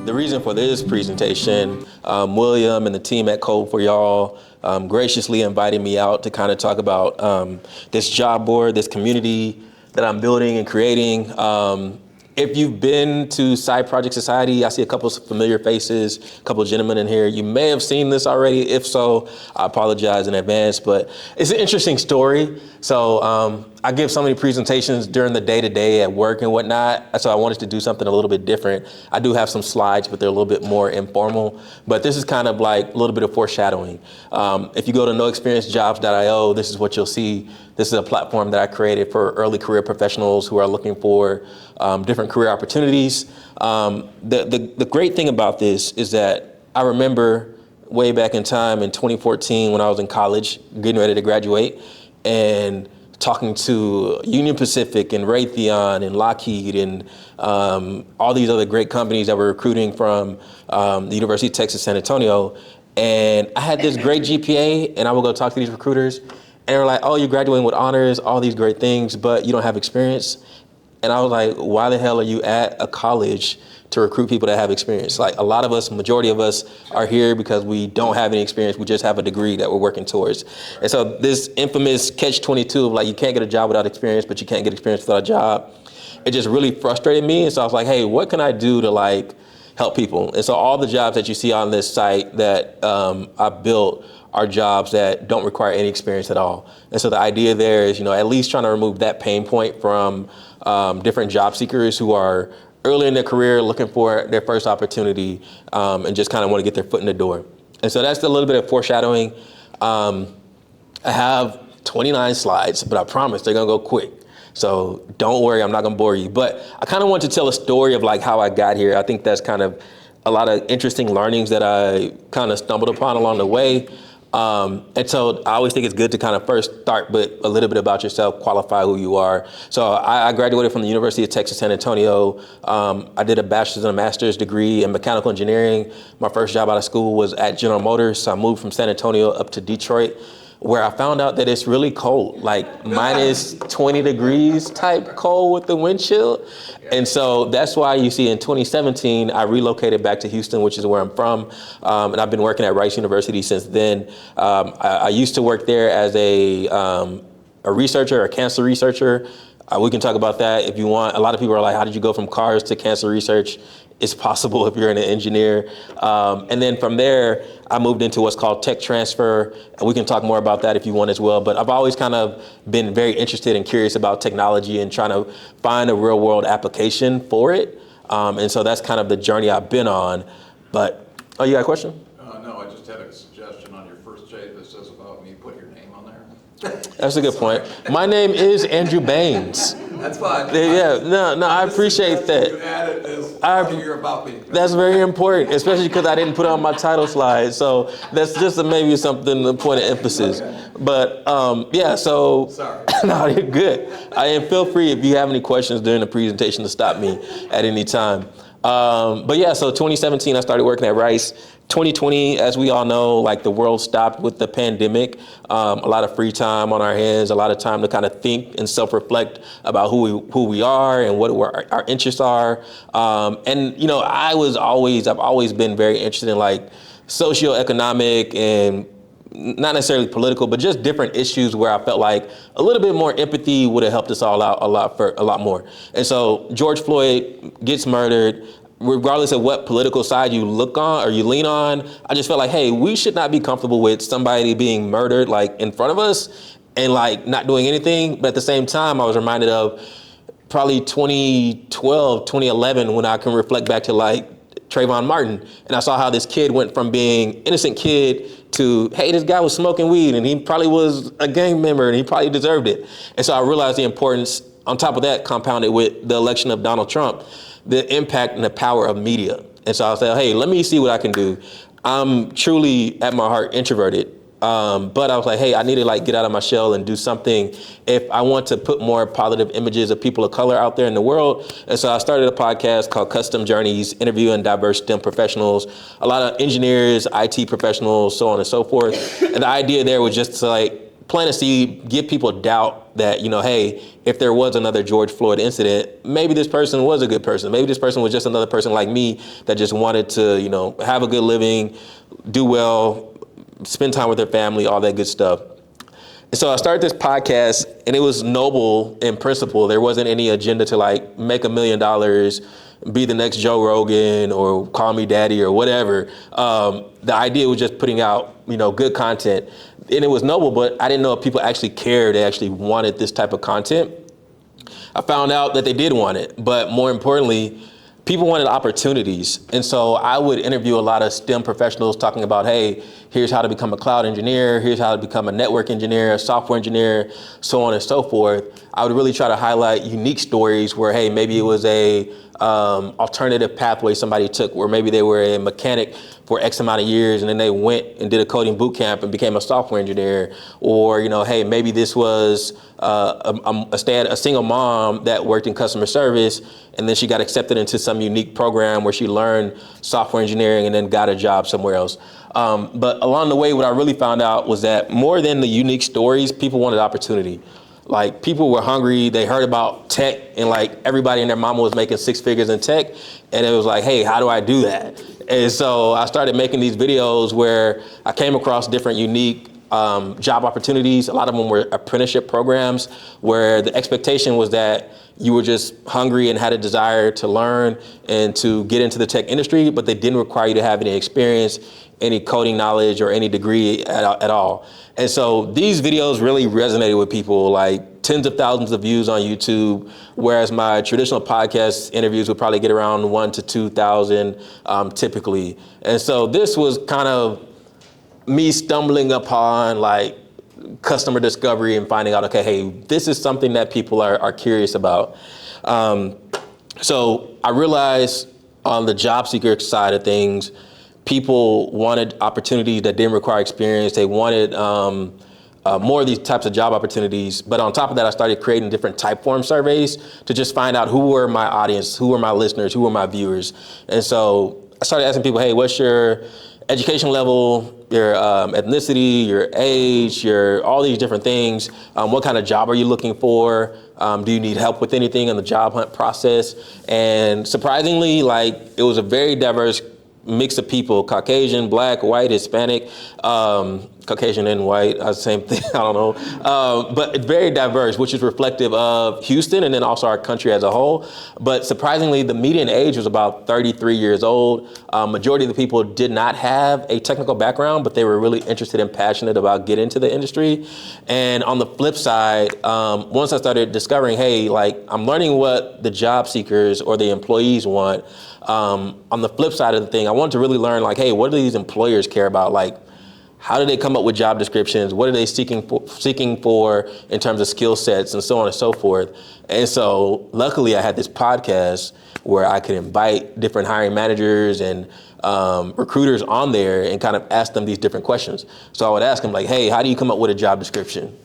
The reason for this presentation, William and the team at Code4Y'all graciously invited me out to kind of talk about this job board, this community that I'm building and creating. If you've been to Side Project Society, I see a couple of familiar faces, a couple of gentlemen in here. You may have seen this already. If so, I apologize in advance, but it's an interesting story. So I give so many presentations during the day-to-day at work and whatnot, so I wanted to do something a little bit different. I do have some slides, but they're a little bit more informal. But this is kind of like a little bit of foreshadowing. If you go to noexperiencejobs.io, this is what you'll see. This is a platform that I created for early career professionals who are looking for different career opportunities. The great thing about this is that I remember way back in time in 2014 when I was in college, getting ready to graduate, and talking to Union Pacific and Raytheon and Lockheed and all these other great companies that were recruiting from the University of Texas, San Antonio. And I had this great GPA, and I would go talk to these recruiters, and they were like, oh, you're graduating with honors, all these great things, but you don't have experience. And I was like, why the hell are you at a college to recruit people that have experience? Like, a lot of us, majority of us are here because we don't have any experience. We just have a degree that we're working towards. And so this infamous catch-22 of like, you can't get a job without experience, but you can't get experience without a job, it just really frustrated me. And so I was like, hey, what can I do to like help people? And so all the jobs that you see on this site that I built are jobs that don't require any experience at all. And so the idea there is, at least trying to remove that pain point from different job seekers who are early in their career looking for their first opportunity and just kind of want to get their foot in the door. And so that's a little bit of foreshadowing. I have 29 slides, but I promise they're gonna go quick. So don't worry, I'm not gonna bore you. But I kind of want to tell a story of like how I got here. I think that's kind of a lot of interesting learnings that I kind of stumbled upon along the way. And so I always think it's good to kind of first start with a little bit about yourself, qualify who you are. So I graduated from the University of Texas, San Antonio. I did a bachelor's and a master's degree in mechanical engineering. My first job out of school was at General Motors. So I moved from San Antonio up to Detroit, where I found out that it's really cold, like minus 20 degrees type cold with the wind chill. And so that's why you see in 2017, I relocated back to Houston, which is where I'm from. And I've been working at Rice University since then. I used to work there as a researcher, a cancer researcher. We can talk about that if you want. A lot of people are like, how did you go from cars to cancer research? It's possible if you're an engineer. And then from there, I moved into what's called tech transfer, and we can talk more about that if you want as well. But I've always kind of been very interested and curious about technology and trying to find a real world application for it. And so that's kind of the journey I've been on. But, oh, you got a question? No, I just had a suggestion on your first J that says about me, put your name on there. That's a good point. My name is Andrew Baines. That's fine. Yeah, no, I appreciate that. You added this part of your about me. That's very important, especially because I didn't put it on my title slide. So that's just maybe something, a point of emphasis. Okay. But yeah, so. Sorry. No, you're good. And feel free if you have any questions during the presentation to stop me at any time. But yeah, so 2017, I started working at Rice. 2020, as we all know, like the world stopped with the pandemic. A lot of free time on our hands, a lot of time to kind of think and self-reflect about who we are and what our interests are. And I've always been very interested in like socioeconomic and not necessarily political, but just different issues where I felt like a little bit more empathy would have helped us all out a lot more. And so George Floyd gets murdered. Regardless of what political side you look on or you lean on, I just felt like, hey, we should not be comfortable with somebody being murdered like in front of us and like not doing anything. But at the same time, I was reminded of probably 2012, 2011, when I can reflect back to like Trayvon Martin. And I saw how this kid went from being innocent kid to, hey, this guy was smoking weed and he probably was a gang member and he probably deserved it. And so I realized the importance, on top of that, compounded with the election of Donald Trump, the impact and the power of media. And so I said, hey, let me see what I can do. I'm truly at my heart introverted. But I was like, hey, I need to like get out of my shell and do something if I want to put more positive images of people of color out there in the world. And so I started a podcast called Custom Journeys, interviewing diverse STEM professionals, a lot of engineers, IT professionals, so on and so forth. And the idea there was just to like plant a seed, give people doubt that, hey, if there was another George Floyd incident, maybe this person was a good person. Maybe this person was just another person like me that just wanted to, have a good living, do well, spend time with their family, all that good stuff. And so I started this podcast, and it was noble in principle. There wasn't any agenda to make $1 million, be the next Joe Rogan, or call me daddy, or whatever. The idea was just putting out, good content. And it was noble, but I didn't know if people actually cared, they actually wanted this type of content. I found out that they did want it, but more importantly, people wanted opportunities. And so I would interview a lot of STEM professionals talking about, hey, here's how to become a cloud engineer, here's how to become a network engineer, a software engineer, so on and so forth. I would really try to highlight unique stories where, hey, maybe it was a alternative pathway somebody took, where maybe they were a mechanic for X amount of years and then they went and did a coding boot camp and became a software engineer. Or, hey, maybe this was a single mom that worked in customer service, and then she got accepted into some unique program where she learned software engineering and then got a job somewhere else. But along the way, what I really found out was that more than the unique stories, people wanted opportunity. People were hungry, they heard about tech, and everybody and their mama was making 6 figures in tech, and it was like, hey, how do I do that? And so I started making these videos where I came across different unique job opportunities. A lot of them were apprenticeship programs where the expectation was that you were just hungry and had a desire to learn and to get into the tech industry, but they didn't require you to have any experience, any coding knowledge, or any degree at all. And so these videos really resonated with people, tens of thousands of views on YouTube, whereas my traditional podcast interviews would probably get around 1,000 to 2,000 typically. And so this was kind of me stumbling upon customer discovery and finding out, okay, hey, this is something that people are curious about. So I realized on the job seeker side of things, people wanted opportunities that didn't require experience. They wanted more of these types of job opportunities. But on top of that, I started creating different type form surveys to just find out who were my audience, who were my listeners, who were my viewers. And so I started asking people, hey, what's your education level, your ethnicity, your age, all these different things. What kind of job are you looking for? Do you need help with anything in the job hunt process? And surprisingly, it was a very diverse mix of people: Caucasian, Black, white, Hispanic, Caucasian and white, same thing, I don't know. But it's very diverse, which is reflective of Houston and then also our country as a whole. But surprisingly, the median age was about 33 years old. Majority of the people did not have a technical background, but they were really interested and passionate about getting into the industry. And on the flip side, once I started discovering, hey, I'm learning what the job seekers or the employees want. On the flip side of the thing, I wanted to really learn, hey, what do these employers care about? How do they come up with job descriptions? What are they seeking for in terms of skill sets, and so on and so forth? And so luckily I had this podcast where I could invite different hiring managers and recruiters on there and kind of ask them these different questions. So I would ask them hey, how do you come up with a job description?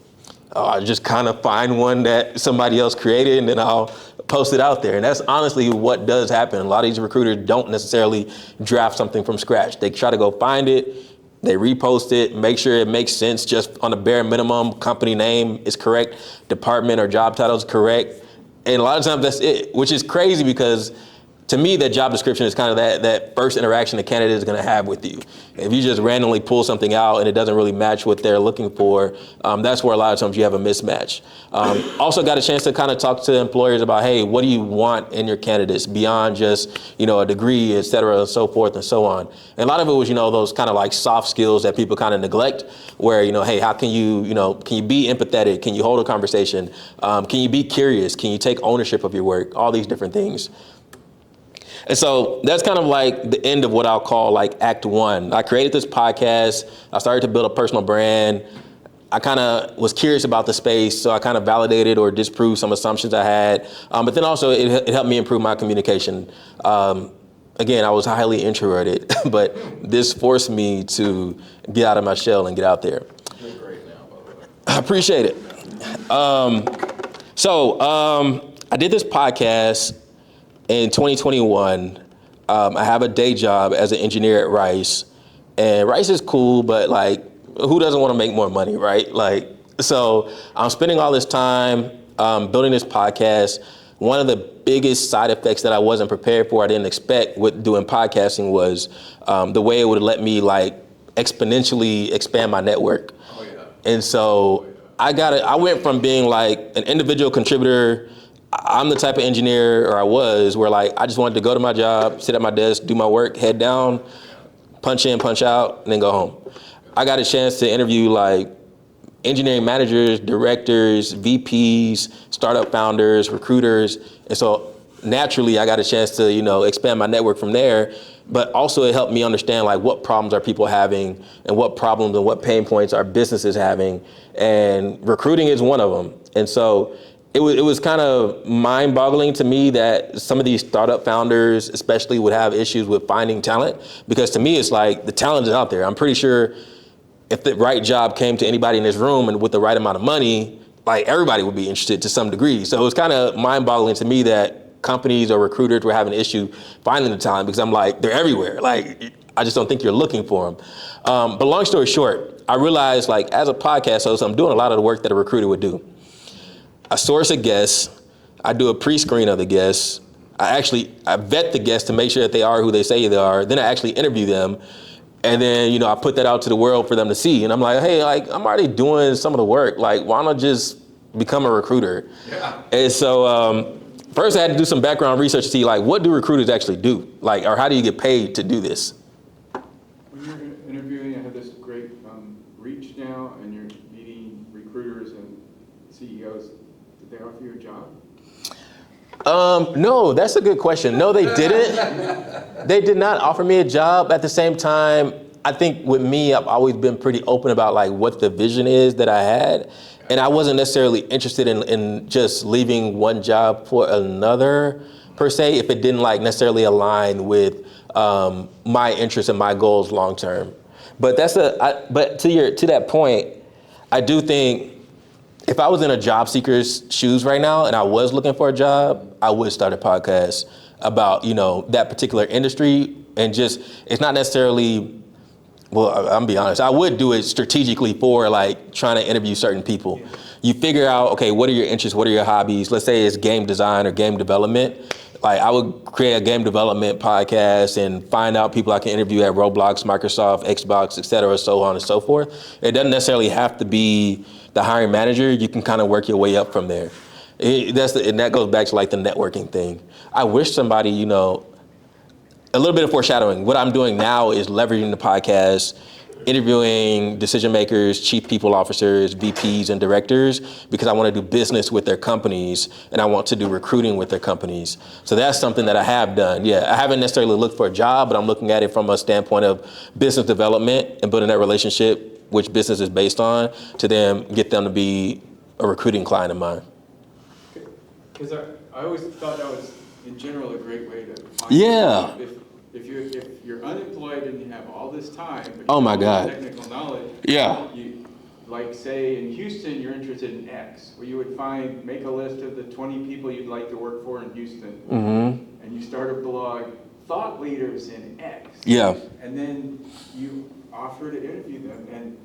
I just kind of find one that somebody else created, and then I'll post it out there. And that's honestly what does happen. A lot of these recruiters don't necessarily draft something from scratch. They try to go find it, they repost it, make sure it makes sense just on a bare minimum. Company name is correct, department or job title is correct. And a lot of times that's it, which is crazy because to me, that job description is kind of that first interaction the candidate is going to have with you. If you just randomly pull something out and it doesn't really match what they're looking for, that's where a lot of times you have a mismatch. Also got a chance to kind of talk to employers about, hey, what do you want in your candidates beyond just, a degree, et cetera, and so forth and so on. And a lot of it was, those kind of soft skills that people kind of neglect where, hey, how can you, can you be empathetic? Can you hold a conversation? Can you be curious? Can you take ownership of your work? All these different things. And so that's kind of the end of what I'll call Act One. I created this podcast. I started to build a personal brand. I kind of was curious about the space, so I kind of validated or disproved some assumptions I had. But then also it helped me improve my communication. Again, I was highly introverted, but this forced me to get out of my shell and get out there. You're doing great now, by the way. I appreciate it. I did this podcast in 2021. I have a day job as an engineer at Rice, and Rice is cool, but who doesn't want to make more money, right? So I'm spending all this time building this podcast. One of the biggest side effects that I wasn't prepared for, I didn't expect with doing podcasting was the way it would let me like exponentially expand my network. Oh, yeah. And so I went from being like an individual contributor. I'm the type of engineer, or I was, where like I just wanted to go to my job, sit at my desk, do my work, head down, punch in, punch out, and then go home. I got a chance to interview like engineering managers, directors, VPs, startup founders, recruiters. And so naturally I got a chance to, expand my network from there. But also it helped me understand like what problems are people having and what problems and what pain points are businesses having. And recruiting is one of them. And so it was kind of mind-boggling to me that some of these startup founders especially would have issues with finding talent, because to me it's like the talent is out there. I'm pretty sure if the right job came to anybody in this room and with the right amount of money, like everybody would be interested to some degree. So it was kind of mind-boggling to me that companies or recruiters were having an issue finding the talent, because I'm like, they're everywhere. Like, I just don't think you're looking for them. But long story short, I realized like as a podcast host, I'm doing a lot of the work that a recruiter would do. I source a guest, I do a pre-screen of the guests, I vet the guests to make sure that they are who they say they are, then I actually interview them. And then, I put that out to the world for them to see. And I'm like, hey, like, I'm already doing some of the work. Like, why not just become a recruiter? Yeah. And so first I had to do some background research to see, like, what do recruiters actually do? Like, or how do you get paid to do this? When you're interviewing, I have this great reach now, and you're meeting recruiters and CEOs. Did they offer you a job? No, that's a good question. No, they didn't. They did not offer me a job. At the same time, I think with me, I've always been pretty open about like what the vision is that I had. And I wasn't necessarily interested in just leaving one job for another per se, if it didn't like necessarily align with my interests and my goals long term. But but to that point, I do think if I was in a job seeker's shoes right now and I was looking for a job, I would start a podcast about, that particular industry. And just, it's not necessarily, well, I'm be honest, I would do it strategically for like trying to interview certain people. Yeah. You figure out, okay, what are your interests? What are your hobbies? Let's say it's game design or game development. Like I would create a game development podcast and find out people I can interview at Roblox, Microsoft, Xbox, et cetera, so on and so forth. It doesn't necessarily have to be the hiring manager. You can kind of work your way up from there. And that goes back to like the networking thing. I wish somebody, a little bit of foreshadowing. What I'm doing now is leveraging the podcast, interviewing decision makers, chief people officers, VPs, and directors, because I want to do business with their companies and I want to do recruiting with their companies. So that's something that I have done. Yeah, I haven't necessarily looked for a job, but I'm looking at it from a standpoint of business development and building that relationship, which business is based on, to then get them to be a recruiting client of mine. Because I always thought that was, in general, a great way to find Yeah. If you're unemployed and you have all this time, but you Oh my have God. technical knowledge, Yeah. you, like say in Houston, you're interested in X, where you would make a list of the 20 people you'd like to work for in Houston, and you start a blog, thought leaders in X. Yeah. And then you offer to interview them, and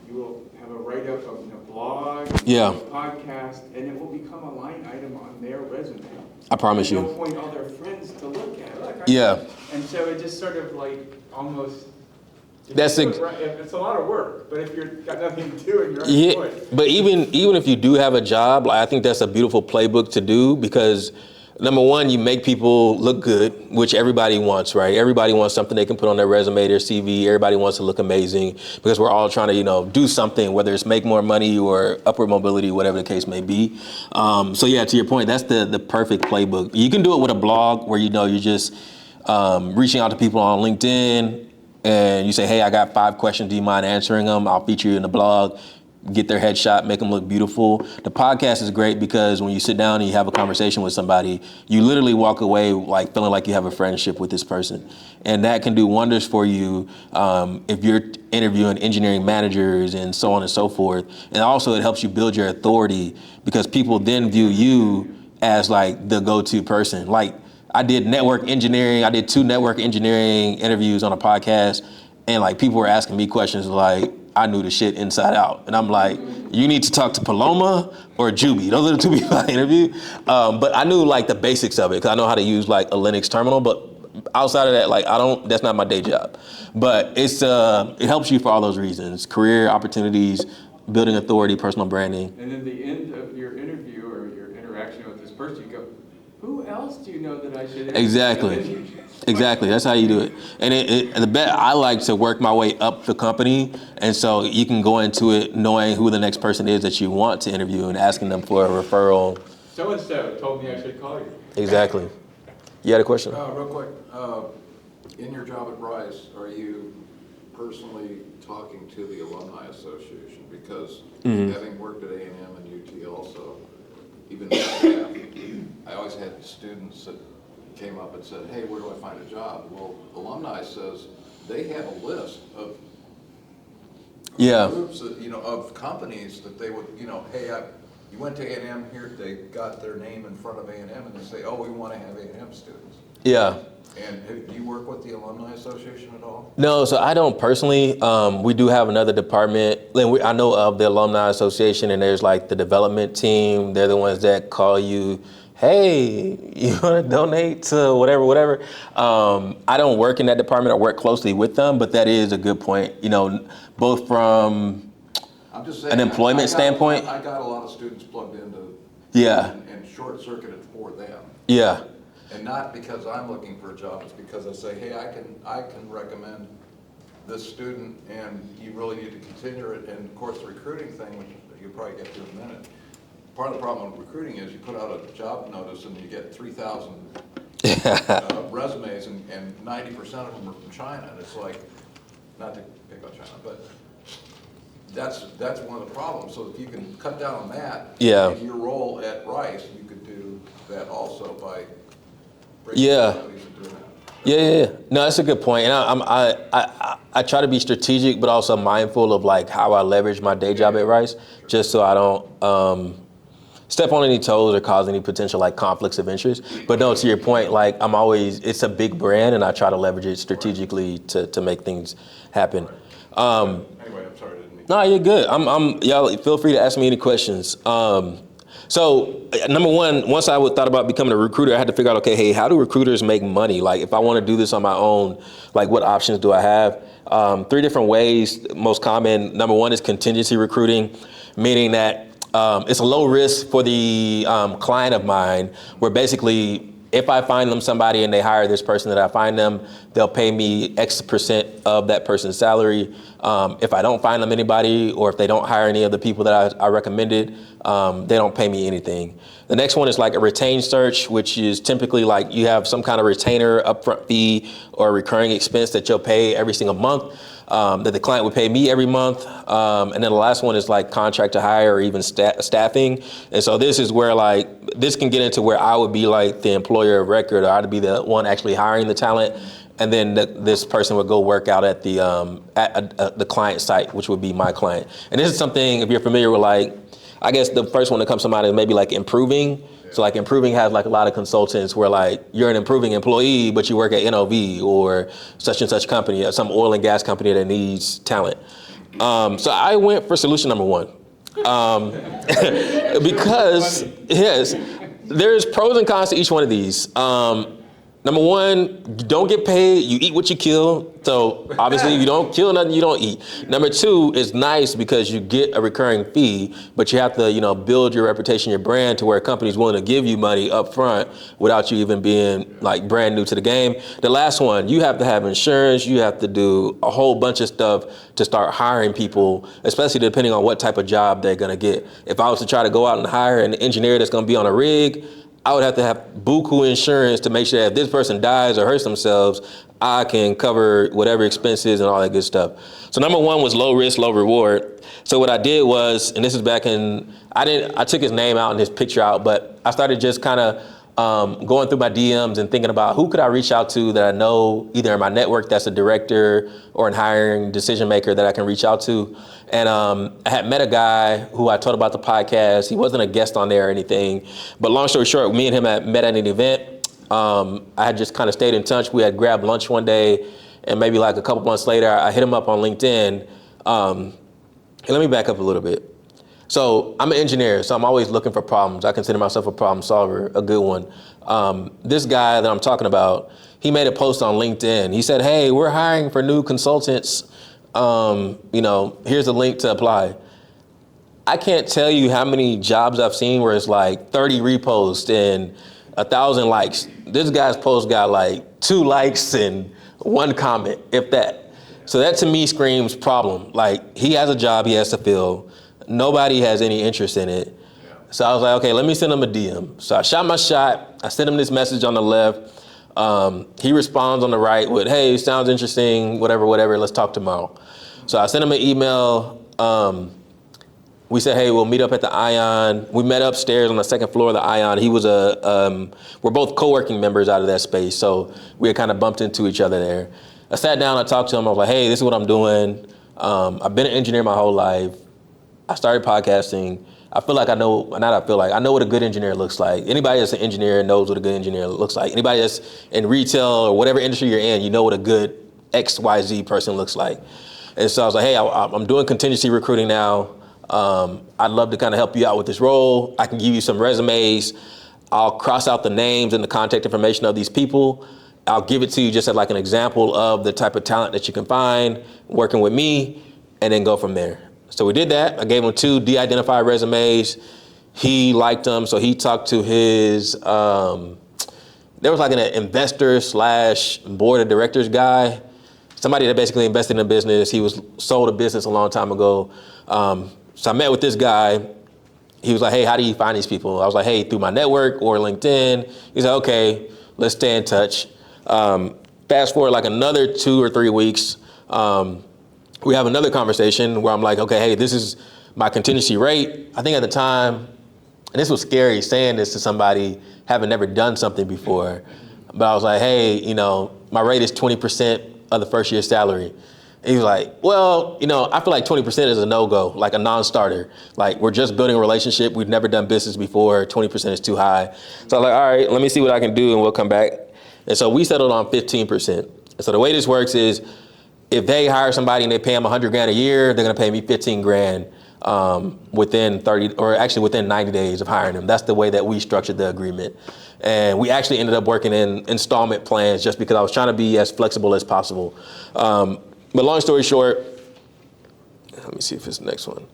you will have a write-up of a blog, Yeah. a podcast, and it will become a line item on their resume. I promise They'll you. point all their friends to look at. Look, Yeah. And so it just sort of like almost. That's it's a lot of work, but if you've got nothing to do and you're Yeah, unemployed. but even if you do have a job, like, I think that's a beautiful playbook to do, because number one, you make people look good, which everybody wants, right? Everybody wants something they can put on their resume, their CV. Everybody wants to look amazing, because we're all trying to, do something, whether it's make more money or upward mobility, whatever the case may be. So yeah, to your point, that's the perfect playbook. You can do it with a blog where, you're just reaching out to people on LinkedIn and you say, hey, I got 5 questions. Do you mind answering them? I'll feature you in the blog. Get their headshot, make them look beautiful. The podcast is great because when you sit down and you have a conversation with somebody, you literally walk away like feeling like you have a friendship with this person. And that can do wonders for you if you're interviewing engineering managers and so on and so forth. And also it helps you build your authority, because people then view you as like the go-to person. Like I did 2 network engineering interviews on a podcast, and like people were asking me questions like, I knew the shit inside out. And I'm like, you need to talk to Paloma or Juby. Those are the two people I interviewed. But I knew like the basics of it because I know how to use like a Linux terminal. But outside of that, like that's not my day job. But it helps you for all those reasons: career opportunities, building authority, personal branding. And in the end of your interview or your interaction with this person, you go, who else do you know that I should interview? Exactly. Exactly. That's how you do it. And I like to work my way up the company, and so you can go into it knowing who the next person is that you want to interview and asking them for a referral. So and so told me I should call you. Exactly. You had a question? Real quick, in your job at Rice, are you personally talking to the Alumni Association? Because having worked at A&M and UT also, even I always had students that came up and said, hey, where do I find a job? Well, Alumni says they have a list of groups that, of companies that they would, hey, you went to A&M here, they got their name in front of A&M and they say, oh, we want to have A&M students. Yeah. And do you work with the Alumni Association at all? No, so I don't personally. We do have another department. I know of the Alumni Association, and there's like the development team. They're the ones that call you, hey, you want to donate to whatever. I don't work in that department. I work closely with them, but that is a good point. Both from I'm just saying, an employment standpoint. I got a lot of students plugged into and short-circuited for them. Yeah. And not because I'm looking for a job, it's because I say, hey, I can recommend this student and you really need to consider it. And of course, the recruiting thing, which you'll probably get to in a minute, part of the problem with recruiting is you put out a job notice and you get 3,000 resumes and 90% of them are from China. And it's like, not to pick on China, but that's one of the problems. So if you can cut down on that, in your role at Rice, you could do that also by breaking companies and doing that. Yeah. No, that's a good point. And I try to be strategic, but also mindful of like how I leverage my day job at Rice, just so I don't step on any toes or cause any potential like conflicts of interest. But no, to your point, like it's a big brand, and I try to leverage it strategically to make things happen. Anyway, I'm sorry, I didn't mean. No, you're good. Y'all feel free to ask me any questions. So number one, once I thought about becoming a recruiter, I had to figure out, okay, hey, how do recruiters make money? Like if I want to do this on my own, like what options do I have? 3 different ways. Most common, number one is contingency recruiting, meaning that it's a low risk for the client of mine, where basically if I find them somebody and they hire this person that I find them, they'll pay me X% of that person's salary. If I don't find them anybody, or if they don't hire any of the people that I recommended, they don't pay me anything. The next one is like a retained search, which is typically like you have some kind of retainer upfront fee or recurring expense that you'll pay every single month, that the client would pay me every month. And then the last one is like contract to hire or even staffing. And so this is where this can get into where I would be like the employer of record, or I'd be the one actually hiring the talent. And then this person would go work out at the client site, which would be my client. And this is something, if you're familiar with I guess the first one that comes to mind is maybe like Improving. Yeah. So like Improving has like a lot of consultants where like you're an Improving employee, but you work at NOV or such and such company, or some oil and gas company that needs talent. So I went for solution number one. Because yes, there's pros and cons to each one of these. Number one, you don't get paid, you eat what you kill. So obviously if you don't kill nothing, you don't eat. Number two, it's nice because you get a recurring fee, but you have to, build your reputation, your brand, to where a company's willing to give you money up front without you even being like brand new to the game. The last one, you have to have insurance, you have to do a whole bunch of stuff to start hiring people, especially depending on what type of job they're gonna get. If I was to try to go out and hire an engineer that's gonna be on a rig, I would have to have buku insurance to make sure that if this person dies or hurts themselves, I can cover whatever expenses and all that good stuff. So number one was low risk, low reward. So what I did was, and this is back in, I took his name out and his picture out, but I started just kind of going through my DMs and thinking about who could I reach out to that I know either in my network that's a director or in hiring decision maker that I can reach out to. And I had met a guy who I told about the podcast. He wasn't a guest on there or anything, but long story short, me and him had met at an event. I had just kind of stayed in touch. We had grabbed lunch one day, and maybe like a couple months later, I hit him up on LinkedIn. Hey, let me back up a little bit. So I'm an engineer, so I'm always looking for problems. I consider myself a problem solver, a good one. This guy that I'm talking about, he made a post on LinkedIn. He said, hey, we're hiring for new consultants. Here's a link to apply. I can't tell you how many jobs I've seen where it's like 30 reposts and 1,000 likes. This guy's post got like 2 likes and 1 comment, if that. So that to me screams problem. Like, he has a job he has to fill. Nobody has any interest in it. So I was like, okay, let me send him a DM. So I shot my shot. I sent him this message on the left. He responds on the right with, hey, sounds interesting, whatever, let's talk tomorrow. So I sent him an email. We said, hey, we'll meet up at the Ion. We met upstairs on the 2nd floor of the Ion. He was we're both co-working members out of that space. So we had kind of bumped into each other there. I sat down, I talked to him. I was like, hey, this is what I'm doing. I've been an engineer my whole life. I started podcasting. I know what a good engineer looks like. Anybody that's an engineer knows what a good engineer looks like. Anybody that's in retail or whatever industry you're in, you know what a good XYZ person looks like. And so I was like, hey, I'm doing contingency recruiting now. I'd love to kind of help you out with this role. I can give you some resumes. I'll cross out the names and the contact information of these people. I'll give it to you just as like an example of the type of talent that you can find working with me, and then go from there. So we did that. I gave him 2 de-identified resumes. He liked them, so he talked to his, there was like an investor / board of directors guy, somebody that basically invested in a business. He was sold a business a long time ago. So I met with this guy. He was like, hey, how do you find these people? I was like, hey, through my network or LinkedIn. He's like, okay, let's stay in touch. Fast forward like another 2 or 3 weeks. We have another conversation where I'm like, okay, hey, this is my contingency rate. I think at the time, and this was scary saying this to somebody having never done something before, but I was like, hey, my rate is 20% of the first year's salary. And he was like, well, I feel like 20% is a no-go, like a non-starter. Like, we're just building a relationship. We've never done business before. 20% is too high. So I was like, all right, let me see what I can do and we'll come back. And so we settled on 15%. And so the way this works is, if they hire somebody and they pay them $100,000 a year, they're gonna pay me $15,000 within 90 days of hiring them. That's the way that we structured the agreement. And we actually ended up working in installment plans just because I was trying to be as flexible as possible. But long story short, let me see if it's the next one.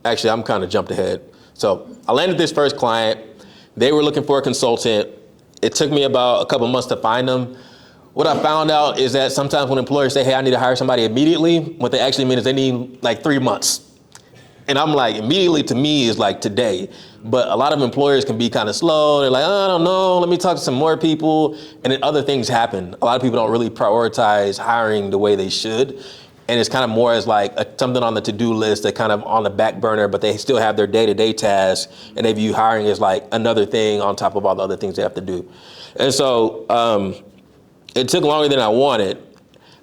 Actually, I'm kind of jumped ahead. So I landed this first client. They were looking for a consultant. It took me about a couple months to find them. What I found out is that sometimes when employers say, hey, I need to hire somebody immediately, what they actually mean is they need like 3 months. And I'm like, immediately to me is like today. But a lot of employers can be kind of slow. They're like, oh, I don't know, let me talk to some more people. And then other things happen. A lot of people don't really prioritize hiring the way they should. And it's kind of more as like something on the to-do list that kind of on the back burner, but they still have their day-to-day tasks. And they view hiring as like another thing on top of all the other things they have to do. And so, it took longer than I wanted,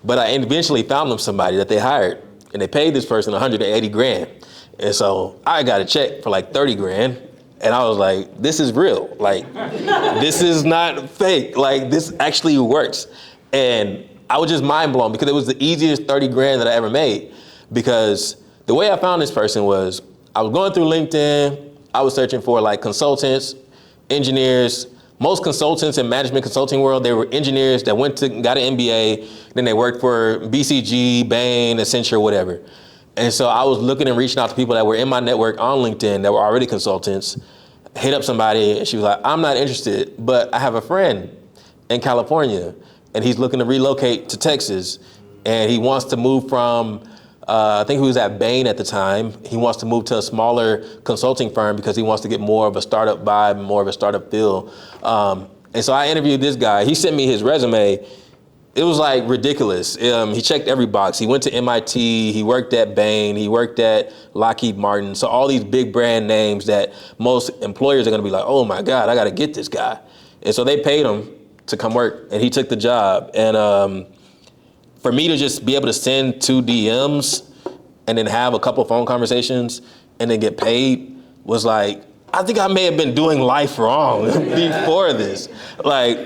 but I eventually found them somebody that they hired, and they paid this person $180,000. And so I got a check for like $30,000, and I was like, this is real. Like, this is not fake. Like, this actually works. And I was just mind blown because it was the easiest $30,000 that I ever made. Because the way I found this person was, I was going through LinkedIn, I was searching for like consultants, engineers. Most consultants in management consulting world, they were engineers that got an MBA, then they worked for BCG, Bain, Accenture, whatever. And so I was looking and reaching out to people that were in my network on LinkedIn that were already consultants, hit up somebody, and she was like, I'm not interested, but I have a friend in California, and he's looking to relocate to Texas, and he wants to move from, I think he was at Bain at the time. He wants to move to a smaller consulting firm because he wants to get more of a startup vibe, more of a startup feel. And so I interviewed this guy. He sent me his resume. It was like ridiculous. He checked every box. He went to MIT, he worked at Bain, he worked at Lockheed Martin. So all these big brand names that most employers are gonna be like, oh my God, I gotta get this guy. And so they paid him to come work, and he took the job. And for me to just be able to send 2 DMs and then have a couple phone conversations and then get paid was like I think I may have been doing life wrong before this. Like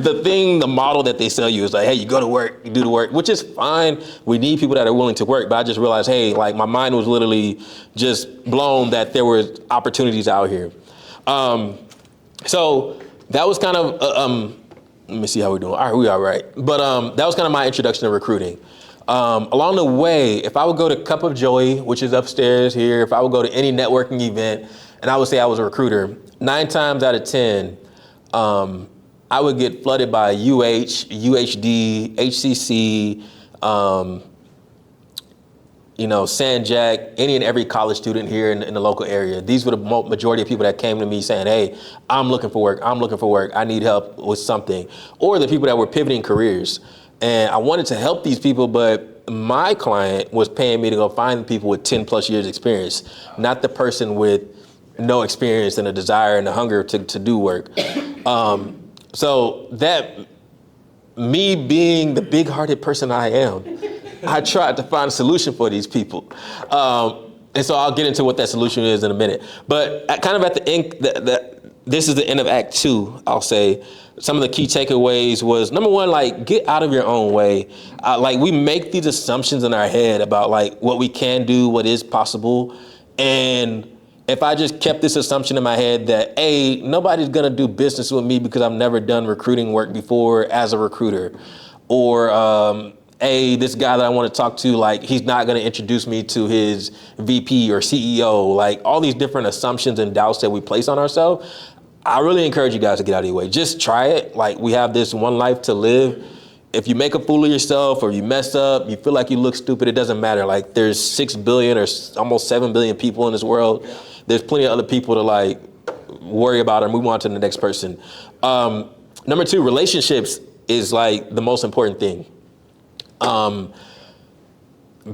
the model that they sell you is like, hey, you go to work, you do the work, which is fine. We need people that are willing to work. But I just realized, hey, like my mind was literally just blown that there were opportunities out here. So that was kind of, let me see how we're doing. All right, we all right. But that was kind of my introduction to recruiting. Along the way, if I would go to Cup of Joy, which is upstairs here, if I would go to any networking event, and I would say I was a recruiter, 9 times out of 10, I would get flooded by UHD, HCC, Sanjack, any and every college student here in the local area. These were the majority of people that came to me saying, hey, I'm looking for work, I need help with something. Or the people that were pivoting careers. And I wanted to help these people, but my client was paying me to go find people with 10 plus years experience, not the person with no experience and a desire and a hunger to do work. So that, me being the big-hearted person I am, I tried to find a solution for these people. And so I'll get into what that solution is in a minute. But kind of at the end, this is the end of Act 2, I'll say. Some of the key takeaways was, number one, like, get out of your own way. Like, we make these assumptions in our head about, like, what we can do, what is possible. And if I just kept this assumption in my head that, A, nobody's gonna do business with me because I've never done recruiting work before as a recruiter. Or, A, this guy that I want to talk to, like, he's not gonna introduce me to his VP or CEO. Like, all these different assumptions and doubts that we place on ourselves. I really encourage you guys to get out of your way. Just try it. Like, we have this one life to live. If you make a fool of yourself or you mess up, you feel like you look stupid, it doesn't matter. Like, there's 6 billion or almost 7 billion people in this world. There's plenty of other people to, like, worry about or move on to the next person. Number 2, relationships is, like, the most important thing.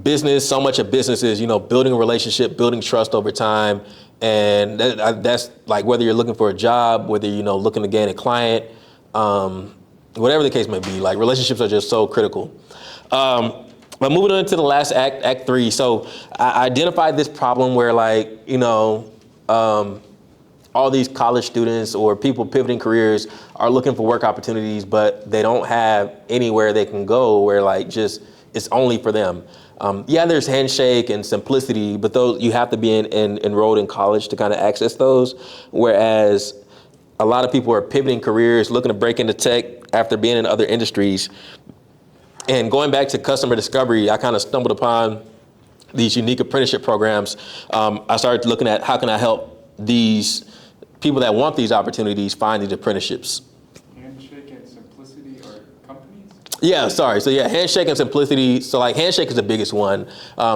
Business, so much of business is, building a relationship, building trust over time. And that's like, whether you're looking for a job, whether you're looking to gain a client, whatever the case may be, like, relationships are just so critical. But moving on to the last act, Act 3. So I identified this problem where, like, all these college students or people pivoting careers are looking for work opportunities, but they don't have anywhere they can go where, like, just it's only for them. There's Handshake and Simplicity, but those you have to be enrolled in college to kind of access those. Whereas a lot of people are pivoting careers, looking to break into tech after being in other industries. And going back to customer discovery, I kind of stumbled upon these unique apprenticeship programs. I started looking at how can I help these people that want these opportunities find these apprenticeships. Handshake and Simplicity are companies? Yeah, sorry. So yeah, Handshake and Simplicity. So like Handshake is the biggest one.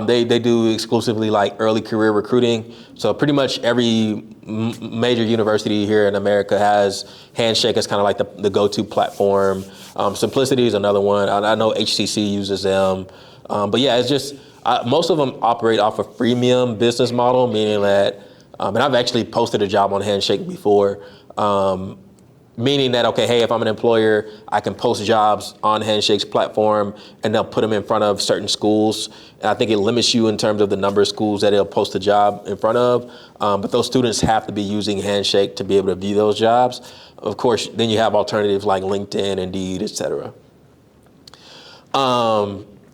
They do exclusively like early career recruiting. So pretty much every major university here in America has Handshake as kind of like the go-to platform. Simplicity is another one. I know HCC uses them. But yeah, it's just, most of them operate off a freemium business model, meaning that, and I've actually posted a job on Handshake before, meaning that, okay, hey, if I'm an employer, I can post jobs on Handshake's platform and they'll put them in front of certain schools. And I think it limits you in terms of the number of schools that it'll post a job in front of. But those students have to be using Handshake to be able to view those jobs. Of course, then you have alternatives like LinkedIn, Indeed, et cetera.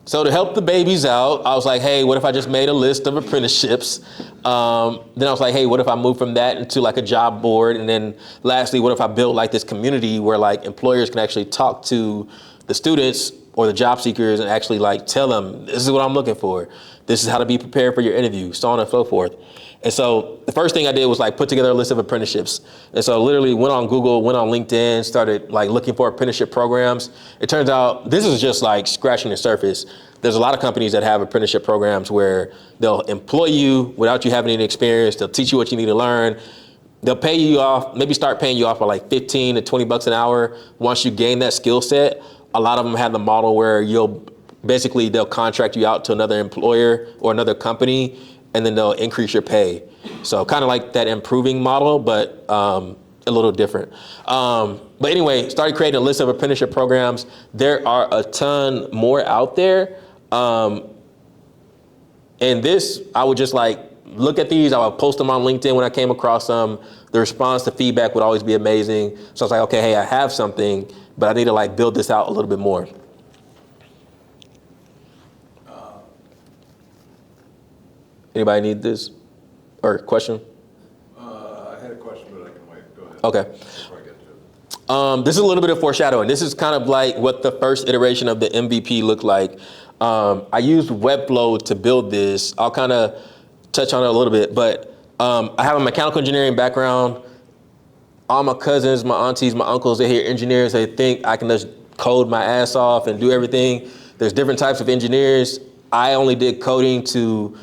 So to help the babies out, I was like, hey, what if I just made a list of apprenticeships? Then I was like, hey, what if I move from that into like a job board? And then lastly, what if I build like this community where like employers can actually talk to the students or the job seekers and actually like tell them, this is what I'm looking for. This is how to be prepared for your interview, so on and so forth. And so the first thing I did was like put together a list of apprenticeships. And so literally went on Google, went on LinkedIn, started like looking for apprenticeship programs. It turns out this is just like scratching the surface. There's a lot of companies that have apprenticeship programs where they'll employ you without you having any experience. They'll teach you what you need to learn. They'll pay you off, maybe start paying you off by like 15 to 20 bucks an hour. Once you gain that skill set, a lot of them have the model where they'll contract you out to another employer or another company, and then they'll increase your pay. So kind of like that improving model, but a little different. But anyway, started creating a list of apprenticeship programs. There are a ton more out there. And this, I would just like look at these. I would post them on LinkedIn when I came across them. The response to feedback would always be amazing. So I was like, okay, hey, I have something, but I need to like build this out a little bit more. Anybody need this or question? I had a question, but I can wait. Go ahead. Okay. Before I get to it. This is a little bit of foreshadowing. This is kind of like what the first iteration of the MVP looked like. I used Webflow to build this. I'll kind of touch on it a little bit, but I have a mechanical engineering background. All my cousins, my aunties, my uncles, they hear engineers, they think I can just code my ass off and do everything. There's different types of engineers. I only did coding to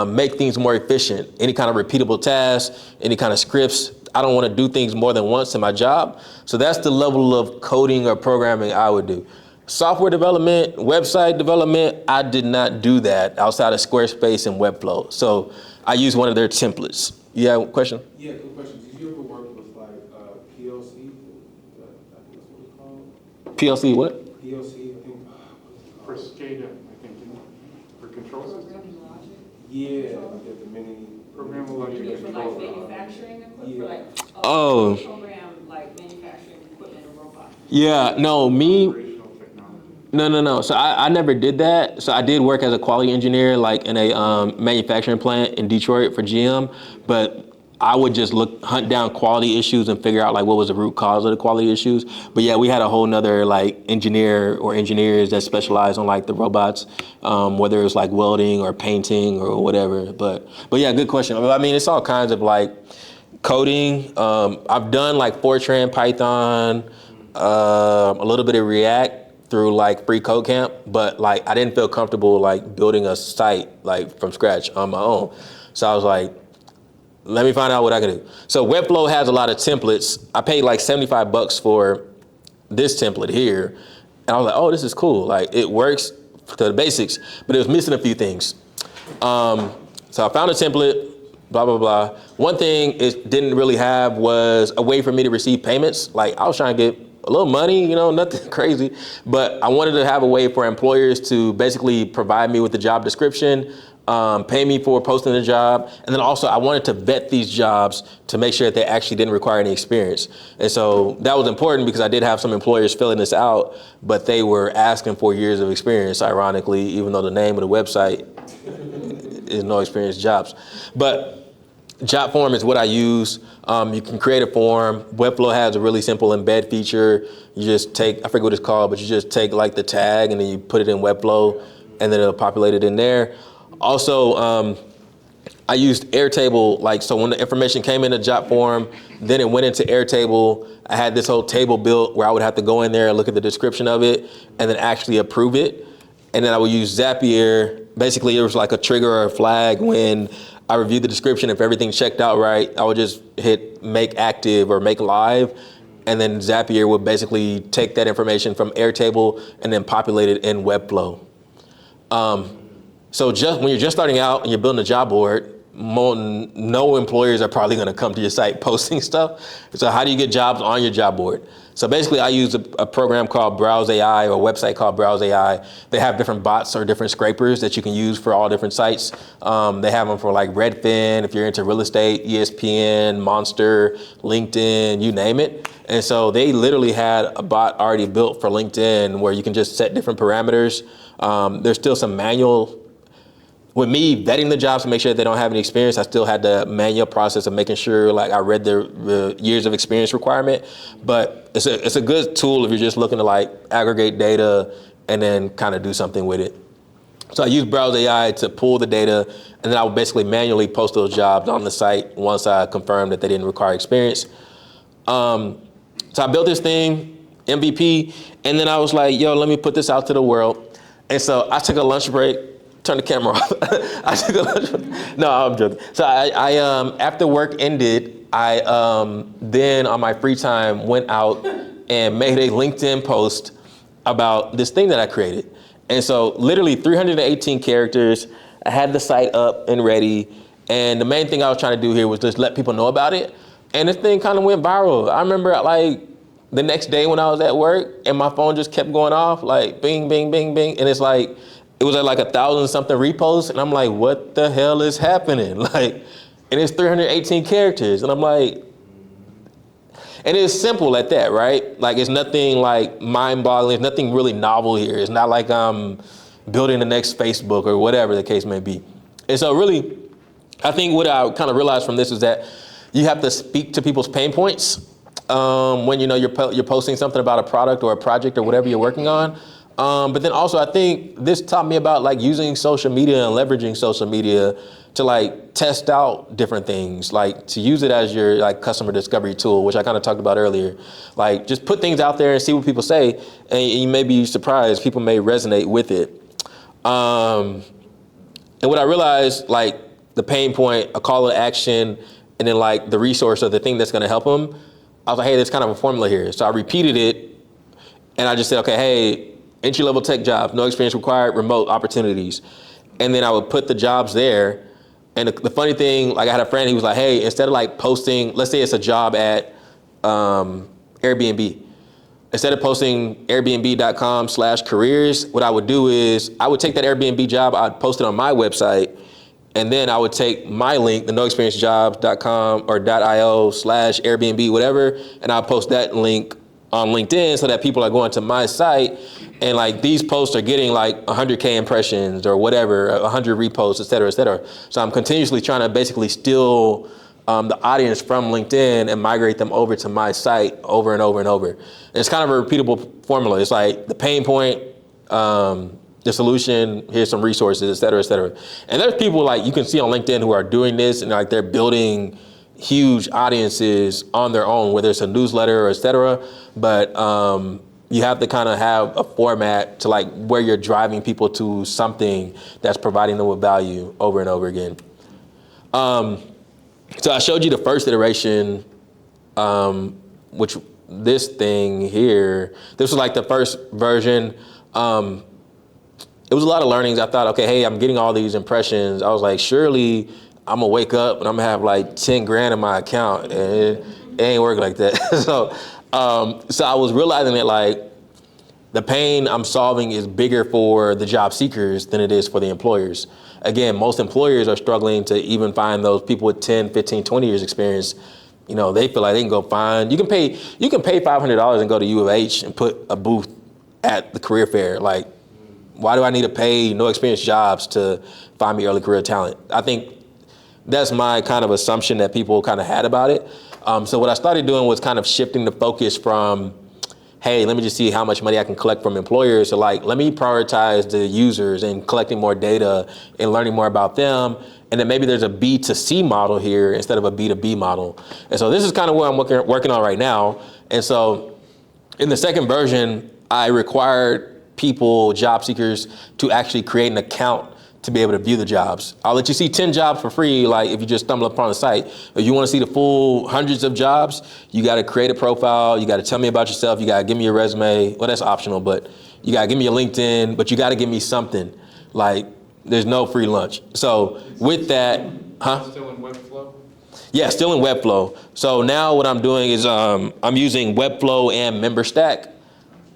make things more efficient. Any kind of repeatable tasks, any kind of scripts. I don't want to do things more than once in my job. So that's the level of coding or programming I would do. Software development, website development, I did not do that outside of Squarespace and Webflow. So I use one of their templates. You have a question? Yeah, good question. Did you ever work with like PLC? I think that's what it's called. PLC what? PLC, I think. For SCADA, I think, for control systems. Yeah, the mini. Programmable logic For like control. manufacturing equipment, Yeah. for like, Oh. program like manufacturing equipment and robots. Yeah, no, me, Operational technology. no. So I never did that. So I did work as a quality engineer, like in a manufacturing plant in Detroit for GM, but I would just hunt down quality issues and figure out like what was the root cause of the quality issues. But yeah, we had a whole nother like engineer or engineers that specialize on like the robots, whether it's like welding or painting or whatever. But yeah, good question. I mean, it's all kinds of like coding. I've done like Fortran, Python, a little bit of React through like Free Code Camp, but like I didn't feel comfortable like building a site like from scratch on my own. So I was like, let me find out what I can do. So Webflow has a lot of templates. I paid like $75 for this template here. And I was like, oh, this is cool. Like it works to the basics, but it was missing a few things. So I found a template, blah, blah, blah. One thing it didn't really have was a way for me to receive payments. Like I was trying to get a little money, you know, nothing crazy, but I wanted to have a way for employers to basically provide me with the job description, pay me for posting the job. And then also I wanted to vet these jobs to make sure that they actually didn't require any experience. And so that was important because I did have some employers filling this out, but they were asking for years of experience, ironically, even though the name of the website is no experience jobs. But job form is what I use. You can create a form. Webflow has a really simple embed feature. You just take, I forget what it's called, but you just take like the tag and then you put it in Webflow and then it'll populate it in there. Also, I used Airtable, like, so when the information came in the job form, then it went into Airtable. I had this whole table built where I would have to go in there and look at the description of it and then actually approve it. And then I would use Zapier. Basically, it was like a trigger or a flag when I reviewed the description. If everything checked out right, I would just hit make active or make live. And then Zapier would basically take that information from Airtable and then populate it in Webflow. So just when you're just starting out and you're building a job board, no employers are probably going to come to your site posting stuff. So how do you get jobs on your job board? So basically I use a program called Browse AI or a website called Browse AI. They have different bots or different scrapers that you can use for all different sites. They have them for like Redfin, if you're into real estate, ESPN, Monster, LinkedIn, you name it. And so they literally had a bot already built for LinkedIn where you can just set different parameters. There's still some manual. With me vetting the jobs to make sure that they don't have any experience, I still had the manual process of making sure like I read the years of experience requirement. But it's a good tool if you're just looking to like aggregate data and then kind of do something with it. So I use Browse AI to pull the data, and then I would basically manually post those jobs on the site once I confirmed that they didn't require experience. So I built this thing, MVP, and then I was like, yo, let me put this out to the world. And so I took a lunch break. Turn the camera off. I took a lunch break. No, I'm joking. So I after work ended, I then on my free time went out and made a LinkedIn post about this thing that I created. And so literally 318 characters. I had the site up and ready. And the main thing I was trying to do here was just let people know about it. And this thing kind of went viral. I remember like the next day when I was at work and my phone just kept going off, like bing, bing, bing, bing. And it's like, it was at like 1,000 something reposts, and I'm like, what the hell is happening? Like, and it's 318 characters, and I'm like, and it's simple at that, right? Like, it's nothing like mind-boggling. It's nothing really novel here. It's not like I'm building the next Facebook or whatever the case may be. And so really, I think what I kind of realized from this is that you have to speak to people's pain points when you're posting something about a product or a project or whatever you're working on. But then also, I think this taught me about like using social media and leveraging social media to like test out different things, like to use it as your like customer discovery tool, which I kind of talked about earlier. Like just put things out there and see what people say, and you may be surprised. People may resonate with it. And what I realized, like the pain point, a call to action, and then like the resource or the thing that's going to help them. I was like, hey, there's kind of a formula here. So I repeated it, and I just said, okay, hey, entry-level tech jobs, no experience required, remote opportunities. And then I would put the jobs there. And the funny thing, like I had a friend, he was like, hey, instead of like posting, let's say it's a job at Airbnb. Instead of posting airbnb.com/careers, what I would do is I would take that Airbnb job, I'd post it on my website, and then I would take my link, the noexperiencejobs.com or .io/Airbnb, whatever, and I'll post that link on LinkedIn so that people are going to my site, and like these posts are getting like 100K impressions or whatever, 100 reposts, et cetera, et cetera. So I'm continuously trying to basically steal the audience from LinkedIn and migrate them over to my site over and over and over. And it's kind of a repeatable formula. It's like the pain point, the solution, here's some resources, et cetera, et cetera. And there's people like you can see on LinkedIn who are doing this and like they're building huge audiences on their own, whether it's a newsletter or et cetera. But you have to kind of have a format to like where you're driving people to something that's providing them with value over and over again. So I showed you the first iteration, which this thing here, this was like the first version. It was a lot of learnings. I thought, okay, hey, I'm getting all these impressions. I was like, surely I'm gonna wake up and I'm gonna have like 10 grand in my account, and it ain't work like that. So I was realizing that like the pain I'm solving is bigger for the job seekers than it is for the employers. Again, most employers are struggling to even find those people with 10, 15, 20 years experience. You know, they feel like they can go find, you can pay $500 and go to U of H and put a booth at the career fair. Like, why do I need to pay no experience jobs to find me early career talent? I think that's my kind of assumption that people kind of had about it. So what I started doing was kind of shifting the focus from, hey, let me just see how much money I can collect from employers. So like, let me prioritize the users and collecting more data and learning more about them. And then maybe there's a B2C model here instead of a B2B model. And so this is kind of what I'm working on right now. And so in the second version, I required people, job seekers, to actually create an account to be able to view the jobs. I'll let you see 10 jobs for free, like if you just stumble upon the site. If you want to see the full hundreds of jobs, you got to create a profile, you got to tell me about yourself, you got to give me your resume. Well, that's optional, but you got to give me your LinkedIn, but you got to give me something. Like, there's no free lunch. So with that, Still in Webflow? Yeah, still in Webflow. So now what I'm doing is I'm using Webflow and MemberStack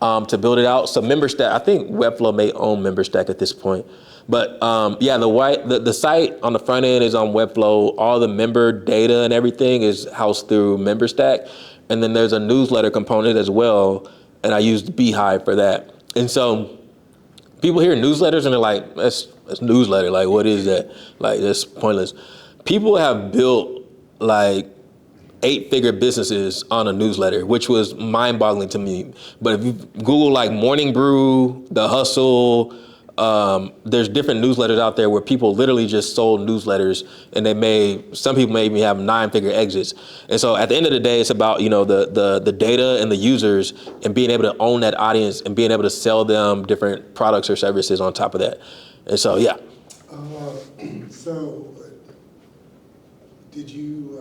to build it out. So MemberStack, I think Webflow may own MemberStack at this point. But yeah, the site on the front end is on Webflow. All the member data and everything is housed through MemberStack. And then there's a newsletter component as well. And I used Beehive for that. And so people hear newsletters and they're like, that's newsletter. Like, what is that? Like, that's pointless. People have built like 8-figure businesses on a newsletter, which was mind-boggling to me. But if you Google like Morning Brew, The Hustle, there's different newsletters out there where people literally just sold newsletters, and some people may even have 9-figure exits. And so at the end of the day, it's about, you know, the data and the users and being able to own that audience and being able to sell them different products or services on top of that. And so, yeah. So did you,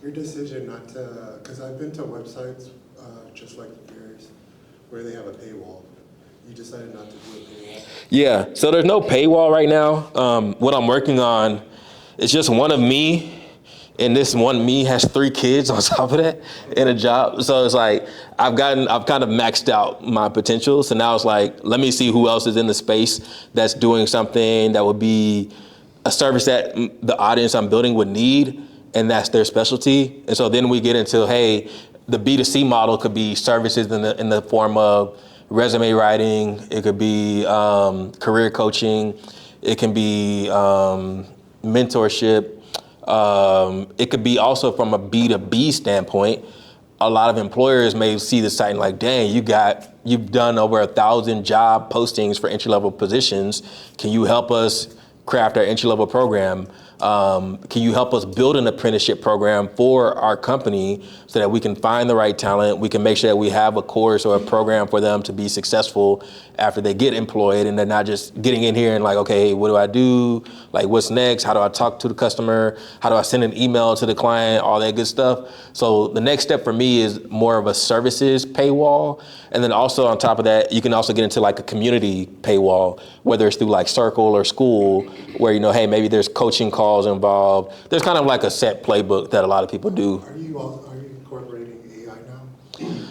your decision not to, because I've been to websites just like yours where they have a paywall. You decided not to do a paywall? Yeah, so there's no paywall right now. What I'm working on is just one of me And this one me has 3 kids on top of that in a job. So it's like, I've kind of maxed out my potential. So now it's like, let me see who else is in the space that's doing something that would be a service that the audience I'm building would need, and that's their specialty. And so then we get into, hey, the B2C model could be services in the form of resume writing. It could be career coaching. It can be mentorship. It could be also from a B2B standpoint. A lot of employers may see the site and like, dang, you've done over 1,000 job postings for entry-level positions. Can you help us craft our entry-level program? Can you help us build an apprenticeship program for our company so that we can find the right talent? We can make sure that we have a course or a program for them to be successful after they get employed, and they're not just getting in here and like, okay, what do I do? Like, what's next? How do I talk to the customer? How do I send an email to the client? All that good stuff. So the next step for me is more of a services paywall. And then also on top of that, you can also get into like a community paywall, whether it's through like Circle or school, where, you know, hey, maybe there's coaching calls involved. There's kind of like a set playbook that a lot of people do. Are you incorporating AI now?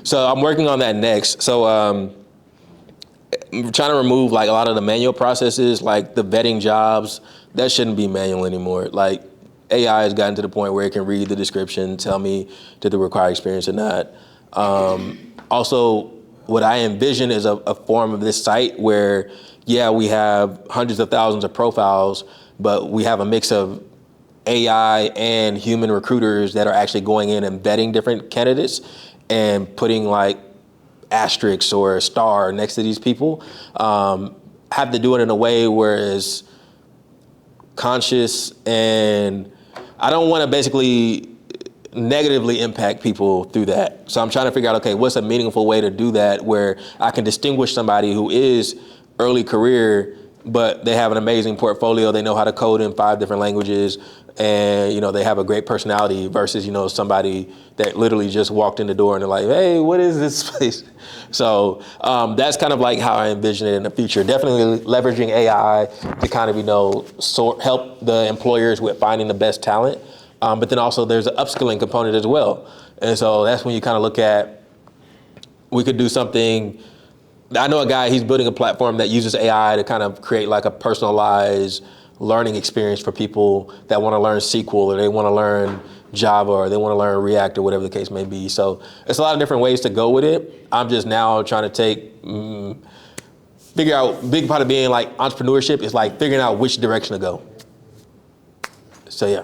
So I'm working on that next. So I'm trying to remove like a lot of the manual processes, like the vetting jobs. That shouldn't be manual anymore. Like AI has gotten to the point where it can read the description, tell me did the required experience or not. Also, what I envision is a form of this site where, yeah, we have hundreds of thousands of profiles, but we have a mix of AI and human recruiters that are actually going in and vetting different candidates and putting like asterisks or a star next to these people. Have to do it in a way where it's conscious, and I don't want to basically negatively impact people through that. So I'm trying to figure out, okay, what's a meaningful way to do that where I can distinguish somebody who is early career, but they have an amazing portfolio. They know how to code in 5 different languages, and, you know, they have a great personality versus, you know, somebody that literally just walked in the door and they're like, hey, what is this place? So that's kind of like how I envision it in the future. Definitely leveraging AI to kind of, you know, help the employers with finding the best talent. But then also there's an upskilling component as well. And so that's when you kind of look at, we could do something. I know a guy, he's building a platform that uses AI to kind of create like a personalized learning experience for people that want to learn SQL, or they want to learn Java, or they want to learn React, or whatever the case may be. So it's a lot of different ways to go with it. I'm just now trying to figure out, big part of being like entrepreneurship is like figuring out which direction to go. So yeah.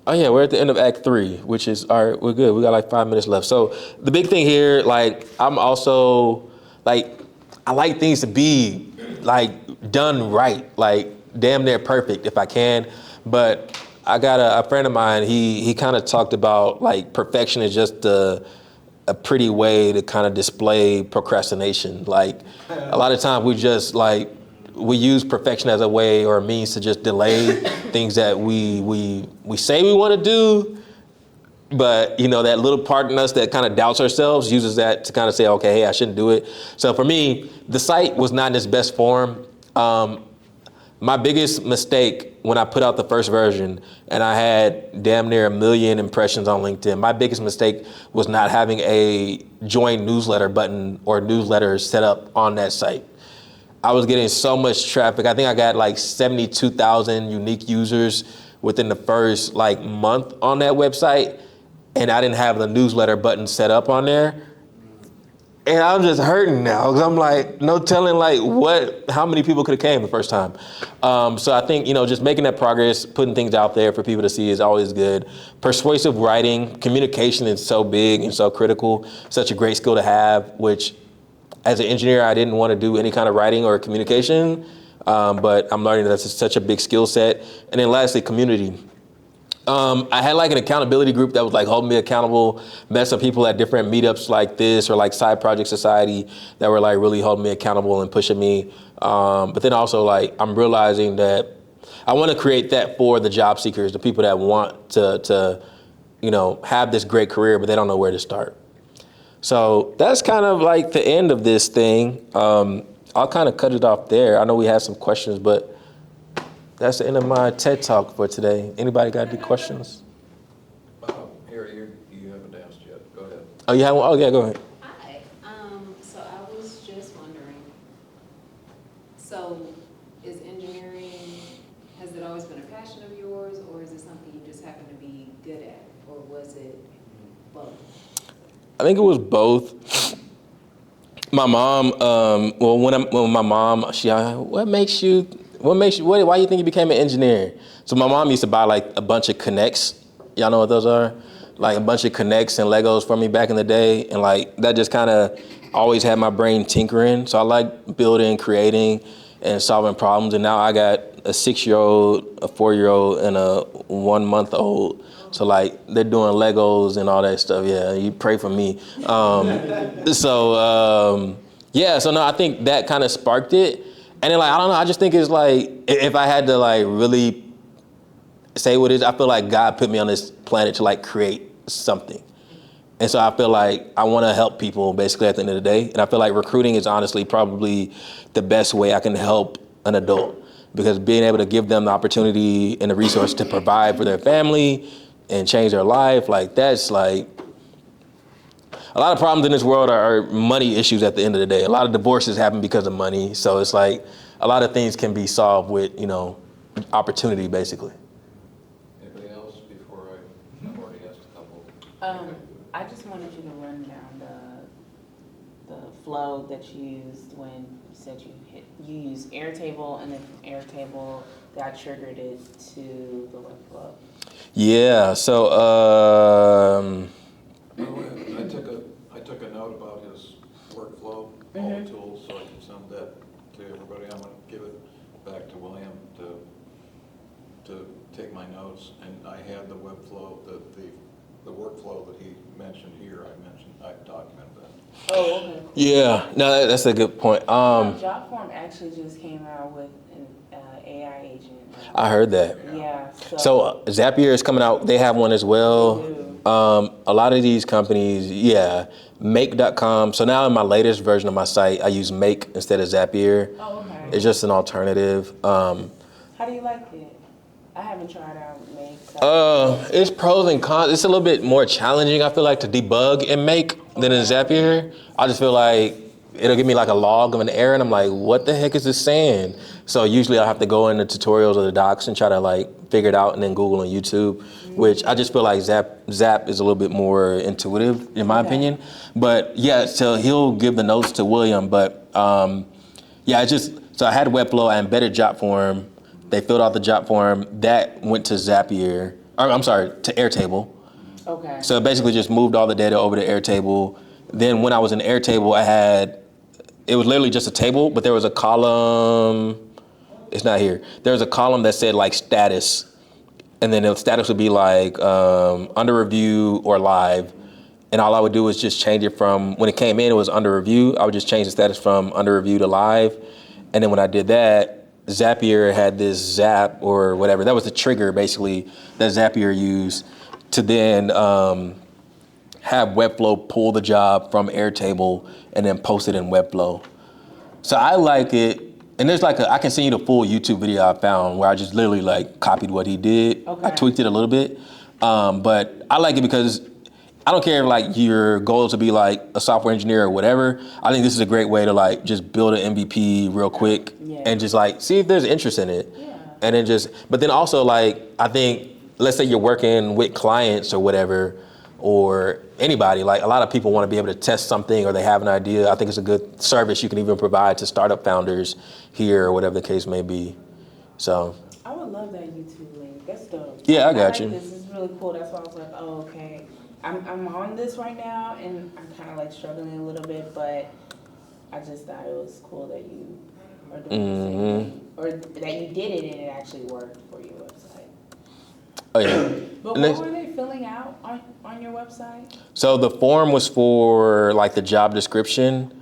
Oh yeah, we're at the end of Act 3, which is, all right, we're good. We got like 5 minutes left. So the big thing here, like, I'm also, like, I like things to be, like, done right, like, damn near perfect if I can. But I got a friend of mine, he kind of talked about, like, perfection is just a pretty way to kind of display procrastination. Like, a lot of times we just, like, we use perfection as a way or a means to just delay things that we say we want to do, but, you know, that little part in us that kind of doubts ourselves uses that to kind of say, okay, hey, I shouldn't do it. So for me, the site was not in its best form. My biggest mistake when I put out the first version, and I had damn near 1 million impressions on LinkedIn, my biggest mistake was not having a join newsletter button or newsletter set up on that site. I was getting so much traffic. I think I got like 72,000 unique users within the first like month on that website, and I didn't have the newsletter button set up on there. And I'm just hurting now because I'm like, no telling like how many people could have came the first time. So I think, you know, just making that progress, putting things out there for people to see is always good. Persuasive writing, communication is so big and so critical, such a great skill to have, which as an engineer, I didn't want to do any kind of writing or communication, but I'm learning that's such a big skill set. And then lastly, community. I had like an accountability group that was like holding me accountable, met some people at different meetups like this or like Side Project Society that were like really holding me accountable and pushing me. But then also like I'm realizing that I want to create that for the job seekers, the people that want to you know, have this great career, but they don't know where to start. So that's kind of like the end of this thing. I'll kind of cut it off there. I know we had some questions, but that's the end of my TED Talk for today. Anybody got any questions? Here, you haven't asked yet. Go ahead. Oh, you have one? Oh, yeah, go ahead. Hi, so I was just wondering, so is engineering, has it always been a passion of yours, or is it something you just happen to be good at, or was it both? I think it was both. My mom, when my mom, why do you think you became an engineer? So my mom used to buy like a bunch of Connects. Y'all know what those are? Like a bunch of Connects and Legos for me back in the day. And like, that just kind of always had my brain tinkering. So I like building, creating, and solving problems. And now I got a 6-year-old, a 4-year-old, and a 1-month-old. So like, they're doing Legos and all that stuff. Yeah, you pray for me. So no, I think that kind of sparked it. And then like, I don't know, I just think it's like, if I had to like really say what it is, I feel like God put me on this planet to like create something. And so I feel like I want to help people basically at the end of the day. And I feel like recruiting is honestly probably the best way I can help an adult, because being able to give them the opportunity and the resource to provide for their family and change their life, like that's like, a lot of problems in this world are money issues at the end of the day. A lot of divorces happen because of money. So it's like a lot of things can be solved with, opportunity basically. Anybody else before I've already asked a couple? I just wanted you to run down the flow that you used when you said you used Airtable, and then from Airtable that triggered it to the webflow. Yeah, so I took a note about his workflow, all the tools, so I can send that to everybody. I'm gonna give it back to William to take my notes, and I had the webflow, the workflow that he mentioned here. I've documented that. Oh, okay. yeah, no, that's a good point. Jotform actually just came out with an AI agent. I heard that. Yeah. So Zapier is coming out. They have one as well. They do. A lot of these companies, Make.com. So now in my latest version of my site, I use Make instead of Zapier. Oh, okay. It's just an alternative. How do you like it? I haven't tried out Make. So. It's pros and cons. It's a little bit more challenging, I feel like, to debug in Make than in Zapier. I just feel like it'll give me like a log of an error, and I'm like, what the heck is this saying? So usually I have to go in the tutorials or the docs and try to like figure it out, and then Google and YouTube, which I just feel like Zap is a little bit more intuitive in my opinion. But yeah, so he'll give the notes to William, but it's just, so I had Webflow, I embedded Jotform, they filled out the Jotform, that went to Zapier, to Airtable. Okay. So it basically just moved all the data over to Airtable. Then when I was in Airtable, it was literally just a table, but there was a column, it's not here. There was a column that said like status, and then the status would be like under review or live. And all I would do was just change it from, when it came in, it was under review. I would just change the status from under review to live. And then when I did that, Zapier had this zap or whatever. That was the trigger basically that Zapier used to then have Webflow pull the job from Airtable and then post it in Webflow. So I like it. And there's like I can send you the full YouTube video I found where I just literally like copied what he did. Okay. I tweaked it a little bit. But I like it because I don't care if like your goal is to be like a software engineer or whatever. I think this is a great way to like just build an MVP real quick and just like see if there's interest in it. Yeah. And then but then also like, I think, let's say you're working with clients or whatever, or anybody, like a lot of people want to be able to test something or they have an idea. I think it's a good service you can even provide to startup founders here or whatever the case may be. So. I would love that YouTube link. That's dope. Yeah, I got you. This is really cool. That's why I was like, oh, okay. I'm on this right now, and I'm kind of like struggling a little bit, but I just thought it was cool that you are doing the same thing, or that you did it and it actually worked for your website. Oh yeah. But what were they filling out on your website? So the form was for like the job description,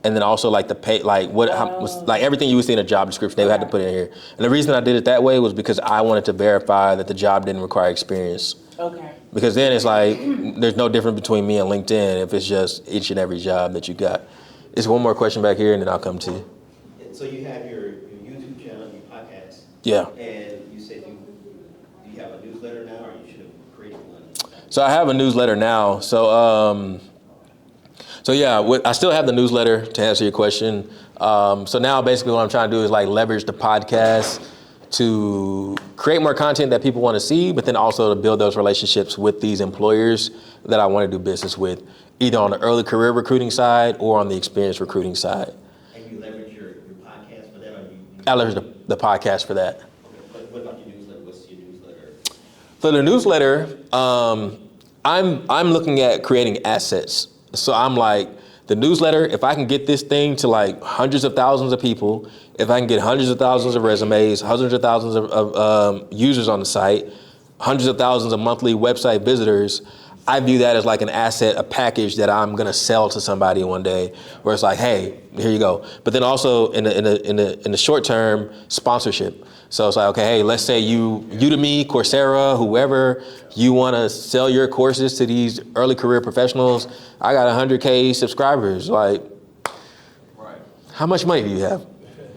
and then also like the pay, like like everything you would see in a job description, they had to put it in here. And the reason I did it that way was because I wanted to verify that the job didn't require experience. Okay. Because then it's like, there's no difference between me and LinkedIn if it's just each and every job that you got. There's one more question back here, and then I'll come to you. So you have your YouTube channel, your podcast, Yeah. And you said do you have a newsletter now, or you should have created one? So I have a newsletter now. So yeah, I still have the newsletter to answer your question. So now basically what I'm trying to do is like leverage the podcast to create more content that people want to see, but then also to build those relationships with these employers that I want to do business with, either on the early career recruiting side or on the experience recruiting side. And you leverage your podcast for that, or you I leverage the podcast for that. okay, but what about your newsletter? What's your newsletter? For the newsletter, I'm looking at creating assets. So I'm like, the newsletter, if I can get this thing to like hundreds of thousands of people, if I can get hundreds of thousands of resumes, hundreds of thousands of users on the site, hundreds of thousands of monthly website visitors, I view that as like an asset, a package that I'm gonna sell to somebody one day, where it's like, hey, here you go. But then also in the short term, sponsorship. So it's like, okay, hey, let's say Udemy, Coursera, whoever, you want to sell your courses to these early career professionals. I got 100K subscribers. Like, Right, how much money do you have?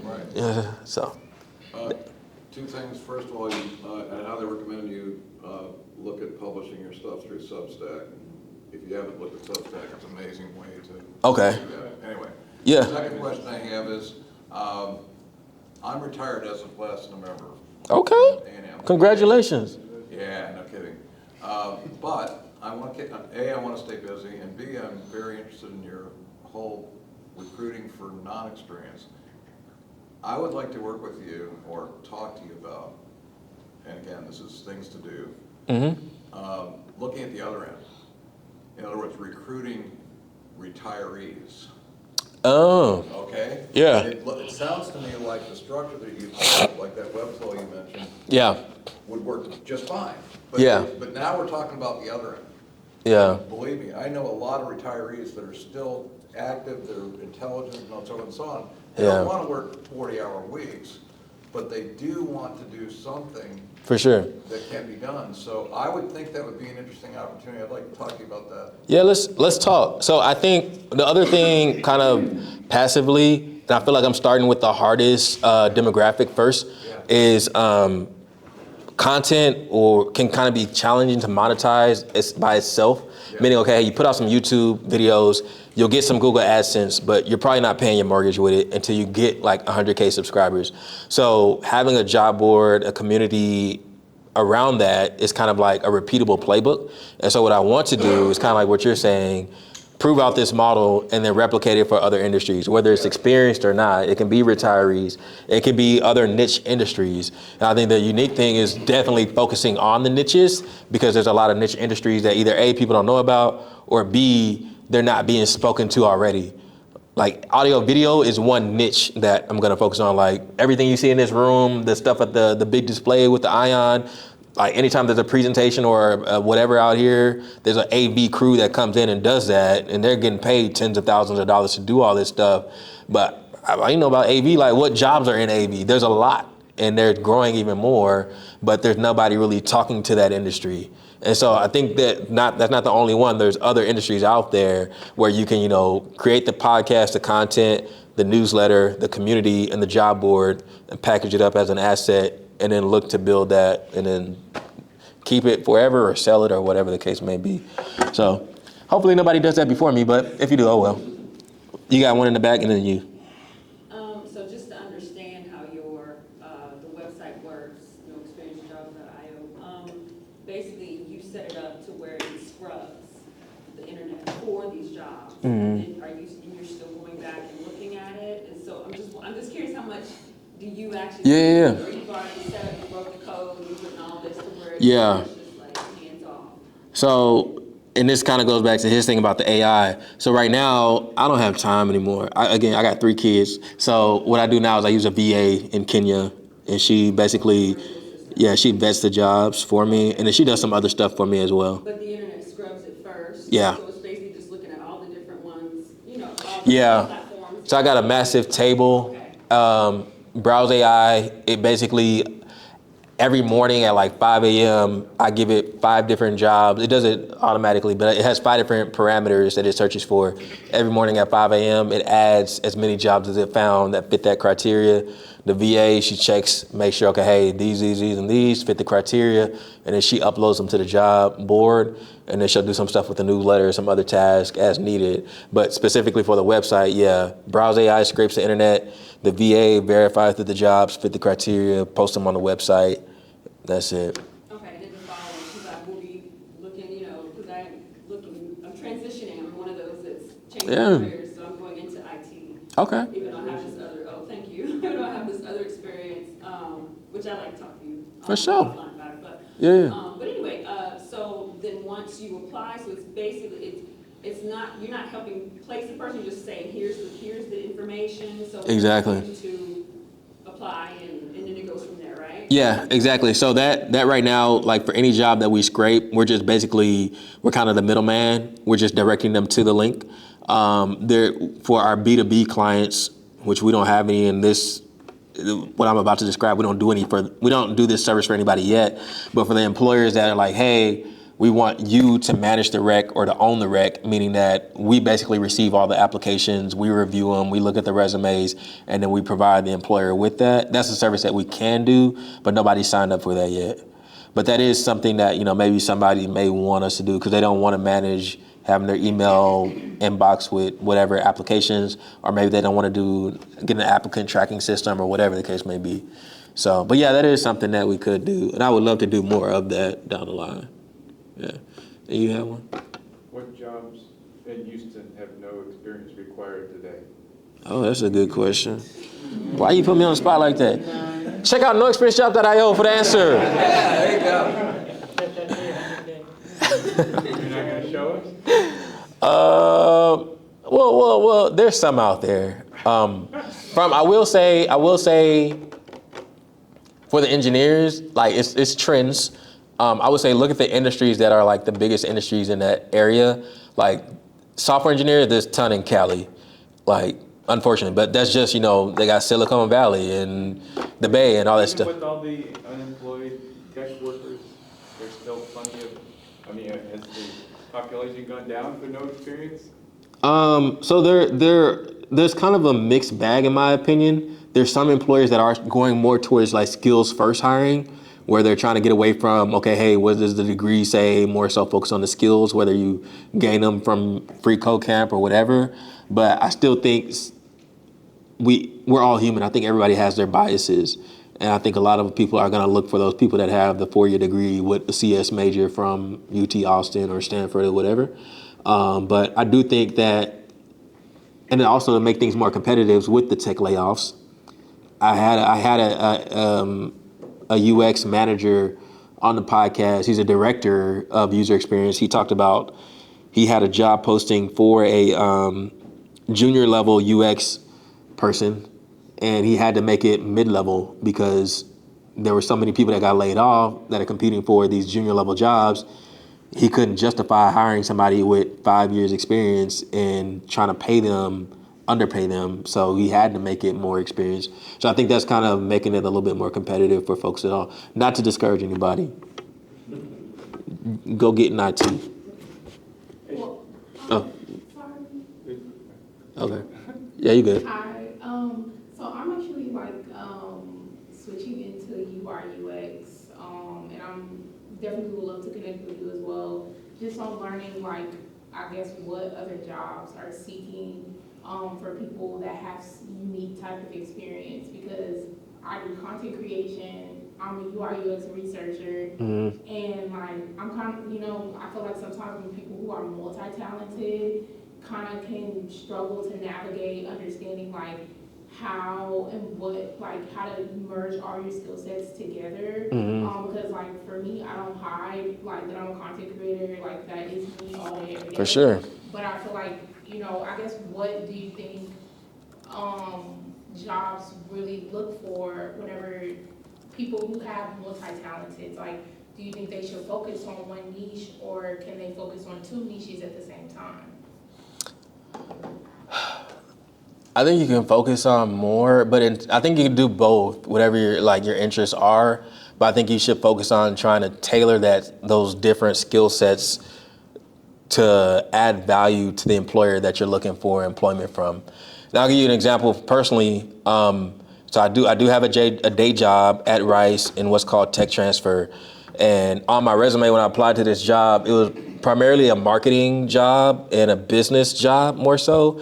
right. So, Two things. First of all, I highly recommend you look at publishing your stuff through Substack. If you haven't looked at Substack, it's an amazing way to Okay. do that. Anyway. Yeah. The second question I have is, I'm retired as of last November. okay. A&M. Congratulations. Yeah, no kidding. But I want to, I want to stay busy, and B, I'm very interested in your whole recruiting for non-experience. I would like to work with you or talk to you about, and again, this is things to do, looking at the other end. In other words, recruiting retirees. Oh, Okay? Yeah. It sounds to me like the structure that you have, like that web flow you mentioned, yeah. would work just fine. But, Yeah. But now we're talking about the other end. Yeah. Believe me, I know a lot of retirees that are still active, they're intelligent, and so on and so on. They Yeah. don't want to work 40-hour weeks, but they do want to do something For sure. that can be done. So I would think that would be an interesting opportunity. I'd like to talk to you about that. Yeah, let's talk. So I think the other thing kind of passively, and I feel like I'm starting with the hardest demographic first, is content or can kind of be challenging to monetize by itself. Meaning, okay, you put out some YouTube videos, you'll get some Google AdSense, but you're probably not paying your mortgage with it until you get like 100K subscribers. So having a job board, a community around that is kind of like a repeatable playbook. And so what I want to do is kind of like what you're saying, prove out this model and then replicate it for other industries, whether it's experienced or not. It can be retirees, it can be other niche industries. And I think the unique thing is definitely focusing on the niches, because there's a lot of niche industries that either A, people don't know about, or B, they're not being spoken to already. Like audio video is one niche that I'm gonna focus on. Like everything you see in this room, the stuff at the big display with the Ion, like anytime there's a presentation or whatever out here, there's an AV crew that comes in and does that, and they're getting paid tens of thousands of dollars to do all this stuff. But I know about AV, like what jobs are in AV? There's a lot, and they're growing even more, but there's nobody really talking to that industry. And so I think that's not the only one. There's other industries out there where you can, create the podcast, the content, the newsletter, the community, and the job board, and package it up as an asset, and then look to build that, and then keep it forever or sell it or whatever the case may be. So hopefully nobody does that before me, but if you do, oh well. You got one in the back, and then you. So just to understand how your, the website works, noexperiencejobs.io, basically you set it up to where it scrubs the internet for these jobs. And you're still going back and looking at it? And so I'm just curious, how much do you actually? Yeah. Or you've already set up, you wrote the code, you've written all this to where it's just like hands off? So, and this kind of goes back to his thing about the AI. So right now, I don't have time anymore. I got 3 kids. So what I do now is I use a VA in Kenya, and she basically, she vets the jobs for me, and then she does some other stuff for me as well. But the internet scrubs it first. Yeah. So it's basically just looking at all the different ones, all the platforms. So I got a massive table. Browse AI, it basically, every morning at like 5 a.m., I give it 5 different jobs. It does it automatically, but it has 5 different parameters that it searches for. Every morning at 5 a.m., it adds as many jobs as it found that fit that criteria. The VA, she checks, make sure, okay, hey, these, and these fit the criteria, and then she uploads them to the job board, and then she'll do some stuff with the newsletter, some other tasks as needed. But specifically for the website, yeah, Browse AI scrapes the internet. The VA verifies that the jobs fit the criteria, posts them on the website. That's it. Okay, I didn't follow, because I will be looking, because I'm transitioning, I'm one of those that's changing careers, so I'm going into IT. Okay. Even though I have this other, thank you, even though I have this other experience, which I like to talk to you. For sure. Offline about it, but, Yeah. but anyway, so then once you apply, so it's basically, it's not, you're not helping place the person, you're just saying, here's the information, so. Exactly. For you to apply, and then it goes from there, right? Yeah, exactly. So that right now, like for any job that we scrape, we're kind of the middleman. We're just directing them to the link. For our B2B clients, which we don't have any in this, what I'm about to describe, we don't do this service for anybody yet. But for the employers that are like, hey, we want you to manage the rec or to own the rec, meaning that we basically receive all the applications, we review them, we look at the resumes, and then we provide the employer with that. That's a service that we can do, but nobody's signed up for that yet. But that is something that, maybe somebody may want us to do because they don't want to manage having their email inbox with whatever applications, or maybe they don't want to get an applicant tracking system or whatever the case may be. So, but yeah, that is something that we could do, and I would love to do more of that down the line. Yeah. And you have one? What jobs in Houston have no experience required today? Oh, that's a good question. Why you put me on the spot like that? Check out noexperiencejob.io for the answer. Yeah, there you go. You're not going to show us? Well, there's some out there. I will say, for the engineers, like it's trends. I would say look at the industries that are like the biggest industries in that area. Like software engineer, there's a ton in Cali. Like, unfortunately, but that's just, they got Silicon Valley and the Bay and all that stuff. With all the unemployed tech workers, there's still plenty of, has the population gone down for no experience? So there's kind of a mixed bag in my opinion. There's some employers that are going more towards like skills first hiring, where they're trying to get away from, okay, hey, what does the degree say? More so focus on the skills, whether you gain them from free code camp or whatever. But I still think we're all human. I think everybody has their biases. And I think a lot of people are gonna look for those people that have the 4-year degree with a CS major from UT Austin or Stanford or whatever. But I do think that, and then also to make things more competitive with the tech layoffs, I had a UX manager on the podcast. He's a director of user experience. He talked about he had a job posting for a junior level UX person, and he had to make it mid-level because there were so many people that got laid off that are competing for these junior level jobs. He couldn't justify hiring somebody with 5 years experience and trying to underpay them. So he had to make it more experience. So I think that's kind of making it a little bit more competitive for folks at all. Not to discourage anybody. Go get an IT. Well, Oh, sorry. okay. Yeah, you good. Hi. So I'm actually switching into UI UX, and I'm definitely would love to connect with you as well. Just on learning, I guess what other jobs are seeking for people that have unique type of experience, because I do content creation, I'm a UI UX researcher, and I'm kind of, I feel like sometimes when people who are multi-talented kind of can struggle to navigate understanding how and what, how to merge all your skill sets together. Because for me, I don't hide that I'm a content creator, that is me all day, every day. For sure. But I feel I guess what do you think jobs really look for whenever people who have multi-talented, do you think they should focus on one niche, or can they focus on 2 niches at the same time? I think you can focus on more, but I think you can do both, whatever your interests are. But I think you should focus on trying to tailor those different skill sets to add value to the employer that you're looking for employment from. And I'll give you an example personally. So I do have a day job at Rice in what's called tech transfer. And on my resume, when I applied to this job, it was primarily a marketing job and a business job more so.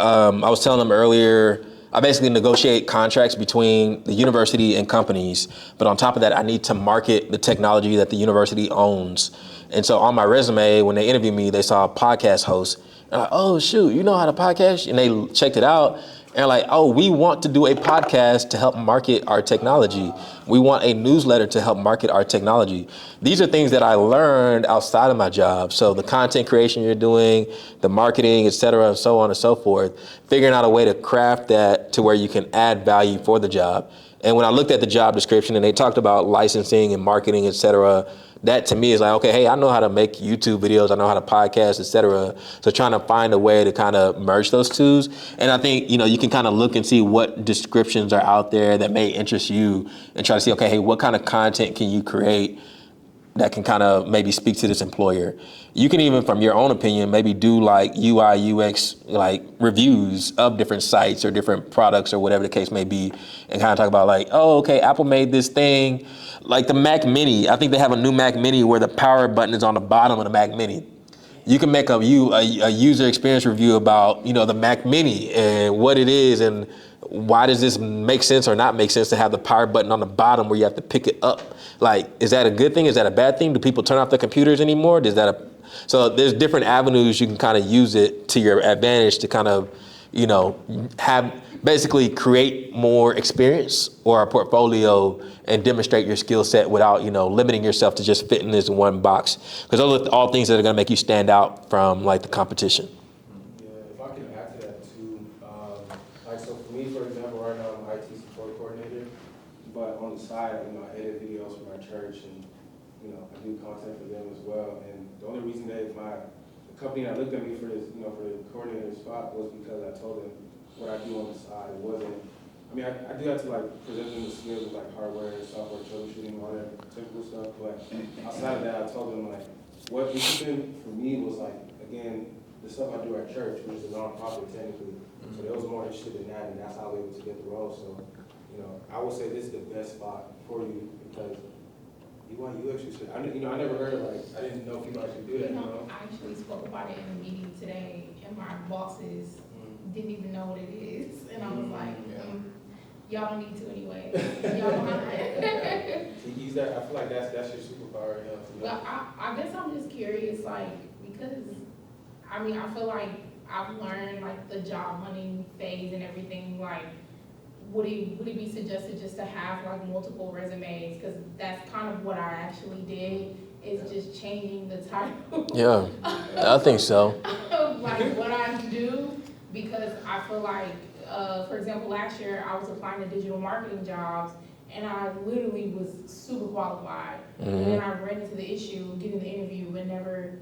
I was telling them earlier, I basically negotiate contracts between the university and companies. But on top of that, I need to market the technology that the university owns. And so on my resume, when they interviewed me, they saw a podcast host. And I'm like, oh, shoot, you know how to podcast? And they checked it out. And they're like, oh, we want to do a podcast to help market our technology. We want a newsletter to help market our technology. These are things that I learned outside of my job. So the content creation you're doing, the marketing, et cetera, and so on and so forth, figuring out a way to craft that to where you can add value for the job. And when I looked at the job description and they talked about licensing and marketing, et cetera, that to me is like, okay, hey, I know how to make YouTube videos, I know how to podcast, et cetera. So trying to find a way to kind of merge those two. And I think, you can kind of look and see what descriptions are out there that may interest you and try to see, okay, hey, what kind of content can you create that can kind of maybe speak to this employer. You can even, from your own opinion, maybe do like UI, UX, like reviews of different sites or different products or whatever the case may be, and kind of talk about like, oh, okay, Apple made this thing, like the Mac Mini. I think they have a new Mac Mini where the power button is on the bottom of the Mac Mini. You can make a user experience review about, the Mac Mini and what it is and why does this make sense or not make sense to have the power button on the bottom where you have to pick it up? Like, is that a good thing? Is that a bad thing? Do people turn off their computers anymore? So there's different avenues you can kind of use it to your advantage to kind of, have basically create more experience or a portfolio and demonstrate your skill set without, limiting yourself to just fitting this one box. Because those are all things that are going to make you stand out from like the competition. Yeah, if I can add to that too, so for me, for example, right now I'm an IT support coordinator, but on the side, I edit videos for my church and, I do content for them as well. And the only reason that the company that looked at me for this, for the coordinator spot was because I told them what I do on the side. It wasn't, I do have to like present them the skills of like hardware, software, troubleshooting, all that typical stuff. But outside of that, I told them like what interesting for me was like, again, the stuff I do at church, which is a nonprofit technically. So they was more interested in that, and that's how I was able to get the role. So, I would say this is the best spot for you because you actually should. I never heard of like, I didn't know people actually do that. I actually spoke about it in a meeting today, and my bosses didn't even know what it is, and I was like, y'all don't need to anyway. Y'all don't have to. Use that. I feel like that's your superpower right now. Well, I guess I'm just curious, like, because I feel like I've learned like the job hunting phase and everything. Like, would it be suggested just to have like multiple resumes? Because that's kind of what I actually did. Is just changing the title. Yeah, I think so. Like what I do, because I feel like, for example, last year I was applying to digital marketing jobs, and I literally was super qualified. Mm-hmm. And then I ran into the issue of getting the interview and never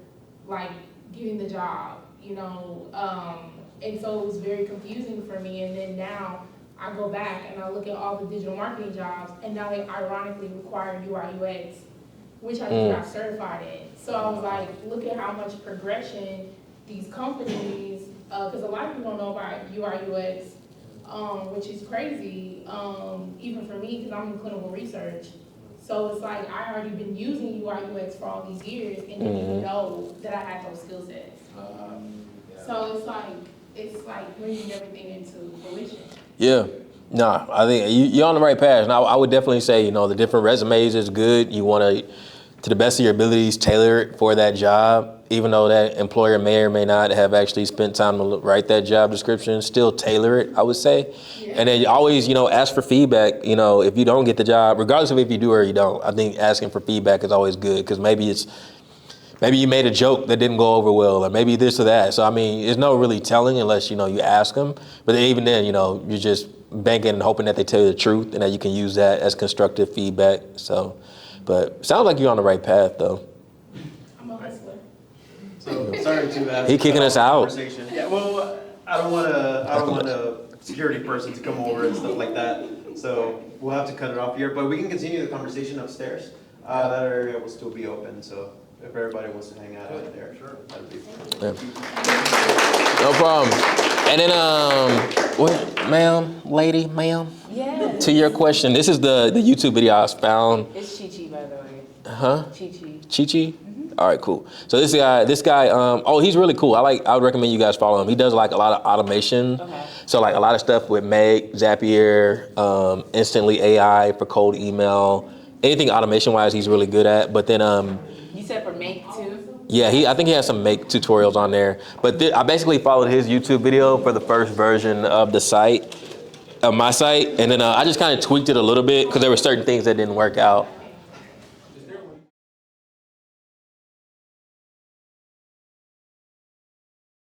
like getting the job. And so it was very confusing for me. And then now I go back and I look at all the digital marketing jobs, and now they ironically require UI UX, which I just got certified in. So I was like, look at how much progression these companies, because a lot of people don't know about UI UX, which is crazy, even for me, because I'm in clinical research. So it's like I already been using UI UX for all these years and didn't even know that I had those skill sets. So it's like bringing everything into fruition. Yeah, I think you're on the right path. Now, I would definitely say, the different resumes is good. You want to the best of your abilities, tailor it for that job. Even though that employer may or may not have actually spent time to write that job description, still tailor it, I would say. Yeah. And then always, ask for feedback. If you don't get the job, regardless of if you do or you don't, I think asking for feedback is always good, because maybe you made a joke that didn't go over well, or maybe this or that. So, there's no really telling unless, you ask them. But even then, you're just banking and hoping that they tell you the truth and that you can use that as constructive feedback. So, but sounds like you're on the right path, though. I'm a hustler. So, sorry to ask. He kicking us out. Yeah, well, I don't want a security person to come over and stuff like that. So we'll have to cut it off here, but we can continue the conversation upstairs. That area will still be open, so if everybody wants to hang out out there, sure, that'd be. No problem. And then, what, ma'am? Yeah. To your question, this is the YouTube video I found. It's Chi-Chi, by the way. Huh? Chi-Chi. Chi-Chi? All right, cool. So this guy, oh, he's really cool. I would recommend you guys follow him. He does like a lot of automation. Okay. So like a lot of stuff with Make, Zapier, Instantly AI for cold email, anything automation wise, he's really good at. But then, You said for Make too? yeah, I think he has some Make tutorials on there. But I basically followed his YouTube video for the first version of the site, of my site. And then I just kind of tweaked it a little bit because there were certain things that didn't work out.